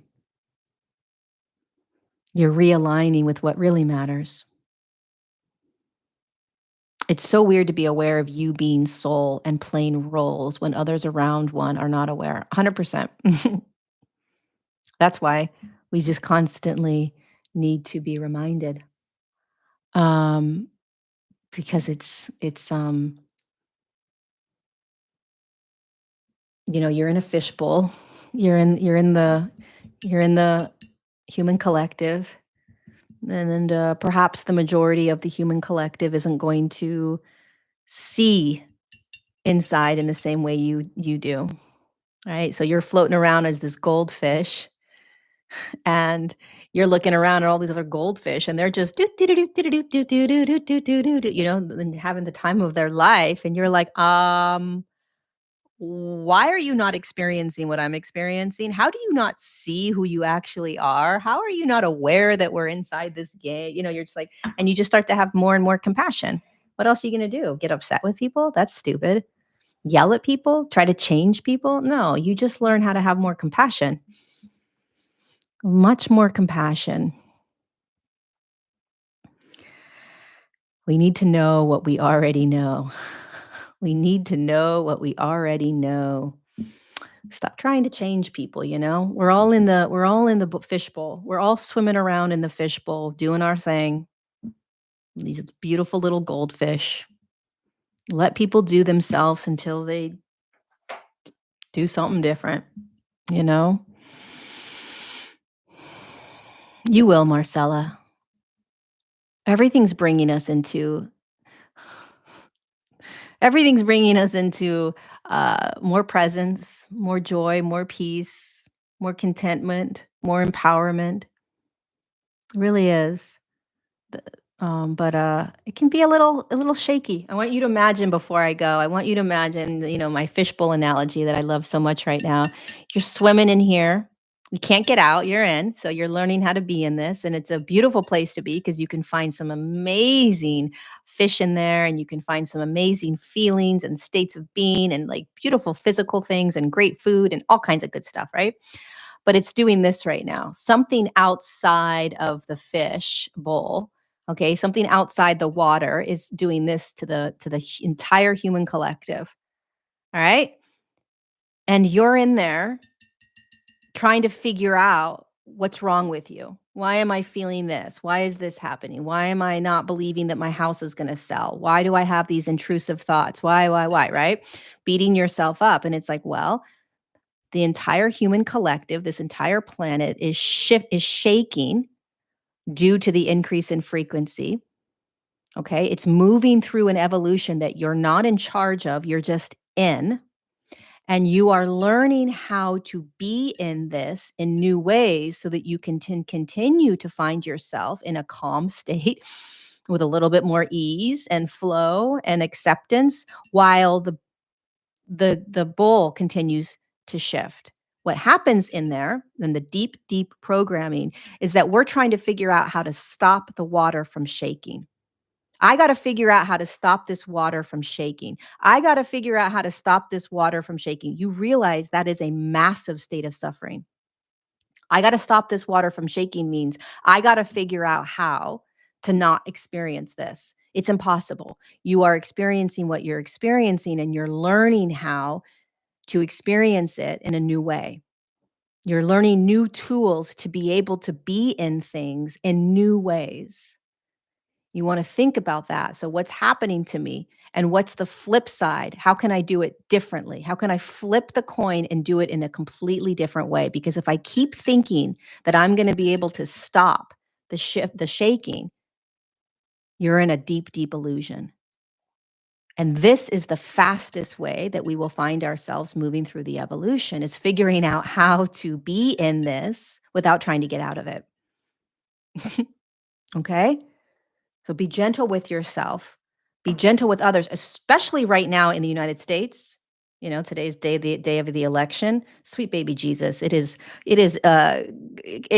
you're realigning with what really matters. It's so weird to be aware of you being soul and playing roles when others around one are not aware. 100%. That's why we just constantly need to be reminded. Um, because you're in a fishbowl. You're in the human collective, and perhaps the majority of the human collective isn't going to see inside in the same way you do, right? So you're floating around as this goldfish, and you're looking around at all these other goldfish, and they're just do do do do do do do do do do do do do, and having the time of their life, and you're like, why are you not experiencing what I'm experiencing? How do you not see who you actually are? How are you not aware that we're inside this game? You're just like, and you just start to have more and more compassion. What else are you going to do? Get upset with people? That's stupid. Yell at people? Try to change people? No, you just learn how to have more compassion, much more compassion. We need to know what we already know. We need to know what we already know. Stop trying to change people, we're all in the fishbowl. We're all swimming around in the fishbowl, doing our thing. These beautiful little goldfish. Let people do themselves until they do something different, you know? You will, Marcella. Everything's bringing us into everything's bringing us into more presence, more joy, more peace, more contentment, more empowerment. It really is. But it can be a little shaky. I want you to imagine before I go. I want you to imagine, my fishbowl analogy that I love so much right now. You're swimming in here. You can't get out. You're in. So you're learning how to be in this, and it's a beautiful place to be because you can find some amazing fish in there, and you can find some amazing feelings and states of being, and like beautiful physical things and great food and all kinds of good stuff, right? but it's doing this right now. Something outside of the fish bowl, okay? Something outside the water is doing this to the entire human collective. All right? And you're in there trying to figure out what's wrong with you. Why am I feeling this? Why is this happening? Why am I not believing that my house is going to sell? Why do I have these intrusive thoughts? Why, right? Beating yourself up. And it's like, well, the entire human collective, this entire planet is shaking due to the increase in frequency. Okay? It's moving through an evolution that you're not in charge of, you're just in. And you are learning how to be in this in new ways so that you can continue to find yourself in a calm state with a little bit more ease and flow and acceptance while the bowl continues to shift. What happens in there, in the deep, deep programming, is that we're trying to figure out how to stop the water from shaking. I got to figure out how to stop this water from shaking. I got to figure out how to stop this water from shaking. You realize that is a massive state of suffering. I got to stop this water from shaking means I got to figure out how to not experience this. It's impossible. You are experiencing what you're experiencing and you're learning how to experience it in a new way. You're learning new tools to be able to be in things in new ways. You want to think about that. So, what's happening to me? And what's the flip side? How can I do it differently? How can I flip the coin and do it in a completely different way? Because if I keep thinking that I'm going to be able to stop the shaking, you're in a deep, deep illusion. And this is the fastest way that we will find ourselves moving through the evolution is figuring out how to be in this without trying to get out of it. Okay? So be gentle with yourself. Be gentle with others, especially right now in the United States. You know, today's the day of the election. Sweet baby Jesus. It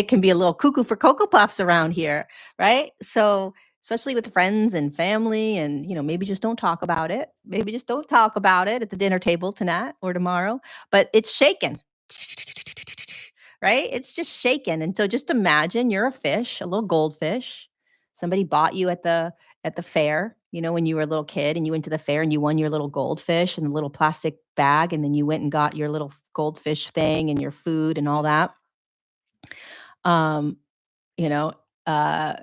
can be a little cuckoo for Cocoa Puffs around here, right? So especially with friends and family and maybe just don't talk about it. Maybe just don't talk about it at the dinner table tonight or tomorrow. But it's shaken. Right? It's just shaken. And so just imagine you're a fish, a little goldfish. Somebody bought you at the fair, when you were a little kid and you went to the fair and you won your little goldfish in a little plastic bag, and then you went and got your little goldfish thing and your food and all that. Um, you know, uh,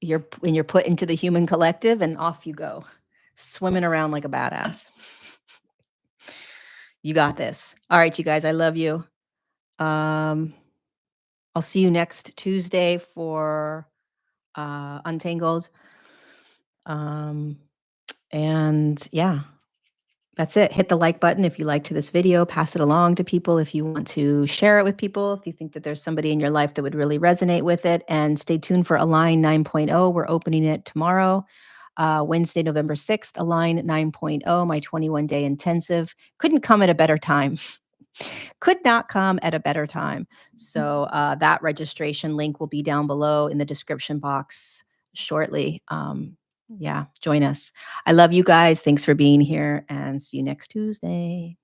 you're put into the human collective and off you go, swimming around like a badass. You got this. All right, you guys, I love you. Um, I'll see you next Tuesday for Untangled. Um, and yeah, that's it. Hit the like button if you liked this video. Pass it along to people if you want to share it with people, if you think that there's somebody in your life that would really resonate with it. And stay tuned for Align 9.0. We're opening it tomorrow, Wednesday, November 6th. Align 9.0, my 21-day intensive. Couldn't come at a better time. Could not come at a better time. So that registration link will be down below in the description box shortly. Yeah, join us. I love you guys. Thanks for being here and see you next Tuesday.